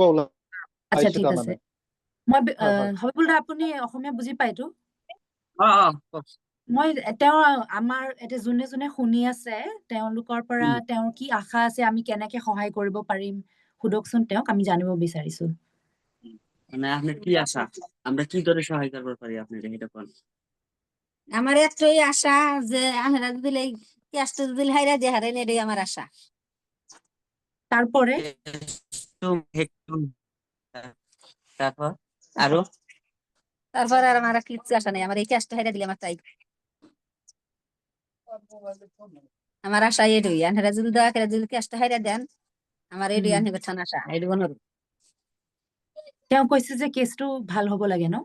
আচ্ছা ওলাইছো ঠিক আছে তাৰমানে মই হয় হয় হাবিবুল দা আপুনি অসমীয়া বুজি পায়তো কওক মই আমাৰ এতিয়া যোনে যোনে শুনি আছে তেওঁলোকৰ পৰা তেওঁৰ কি আশা আছে আমি কেনেকে সহায় কৰিব পাৰিম সুদকচোন তেওঁক আমি জানিব বিচাৰিছো মানে আপনার কি আশা আমরা কি করে সহায় করতে পারি আপনাকে এটা কোন আমার একটাই আশা যে আমরা যদি এই ক্যাশটা যদি হাইরা দিয়ে হারাই এটাই আমার আশা তারপরে তারপর আরো তারপর আর আমার আর কিচ্ছু আশা নেই আমার এই ক্যাশটা হাইরা দিলে আমার তাই আমার আশা এটাই আমরা যদি দয়া করে যদি ক্যাশটা হাইরা দেন আমার এটাই আনবে ছান আশা এটাই অনুরোধ তেওঁ কৈছে যে কেছটো ভাল হ'ব লাগে ন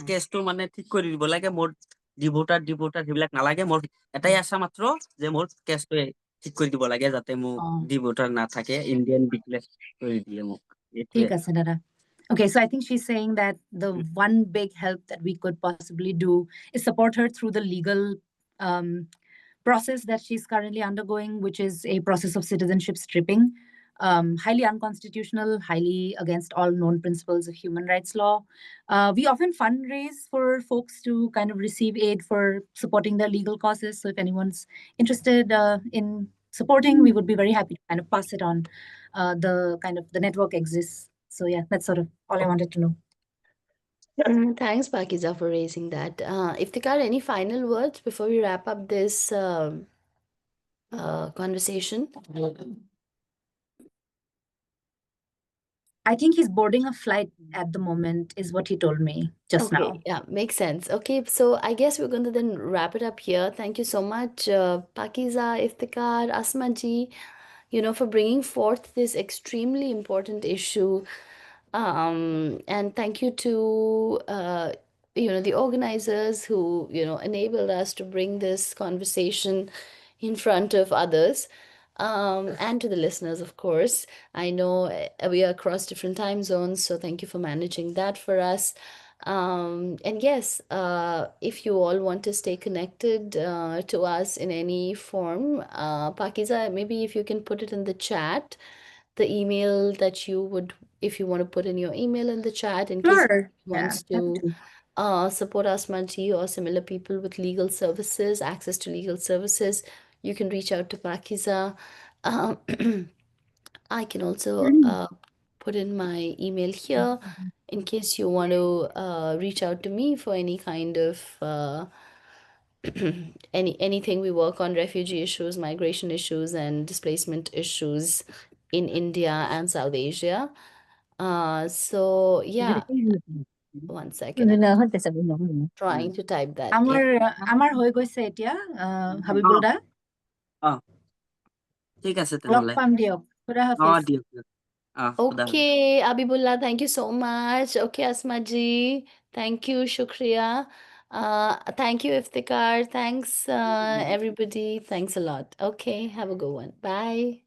কেছটো মানে ঠিক কৰি দিব লাগে মোৰ ডিভোটাৰ সেইবিলাক নালাগে মোৰ এটাই আশা মাত্ৰ যে মোৰ কেছটো ঠিক কৰি দিব লাগে যাতে মোৰ ডিভোটাৰ নাথাকে ইণ্ডিয়ান বিপ্লেছ কৰি দিয়ে মোক ঠিক আছে দাদা Okay, so I think she's saying that the one big help that we could possibly do is support her through the legal process that she's currently undergoing, which is a process of citizenship stripping, highly unconstitutional, highly against all known principles of human rights law. We often fundraise for folks to kind of receive aid for supporting their legal causes. So if anyone's interested in supporting, we would be very happy to kind of pass it on. The network exists. So yeah, that's sort of all I wanted to know. Thanks, Pakiza, for raising that. Iftikhar, any final words before we wrap up this conversation? I think he's boarding a flight at the moment, is what he told me just now. Okay, yeah, makes sense. Okay, so I guess we're going to then wrap it up here. Thank you so much, Pakiza, Iftikhar, Asma ji, for bringing forth this extremely important issue. And thank you to, the organizers who, enabled us to bring this conversation in front of others. And to the listeners, of course. I know we are across different time zones, so thank you for managing that for us. And yes, if you all want to stay connected to us in any form, Pakiza, maybe if you can put it in the chat, the email that you would, if you want to put in your email in the chat in case Sure. someone Yeah, wants happy to support Asmaji or similar people with legal services, access to legal services, you can reach out to Pakiza. Um, I can also put in my email here in case you want to reach out to me for any kind of anything we work on refugee issues, migration issues, and displacement issues in India and South Asia. So yeah, one second. I'm trying to type that in. আমার হৈ গৈছে এতিয়া হাবিবুল দা অ ঠিক আছে log তেনেহ'লে পাম দিয়ক খুদা অ হাফিজ দিয়ক দিয়ক খুদা হাফেজ। Okay, Abibullah, thank you so much. Okay, Asmaji, thank you, Shukriya. Thank you, Iftikhar. Thanks, everybody. Thanks a lot. Okay, have a good one. Bye.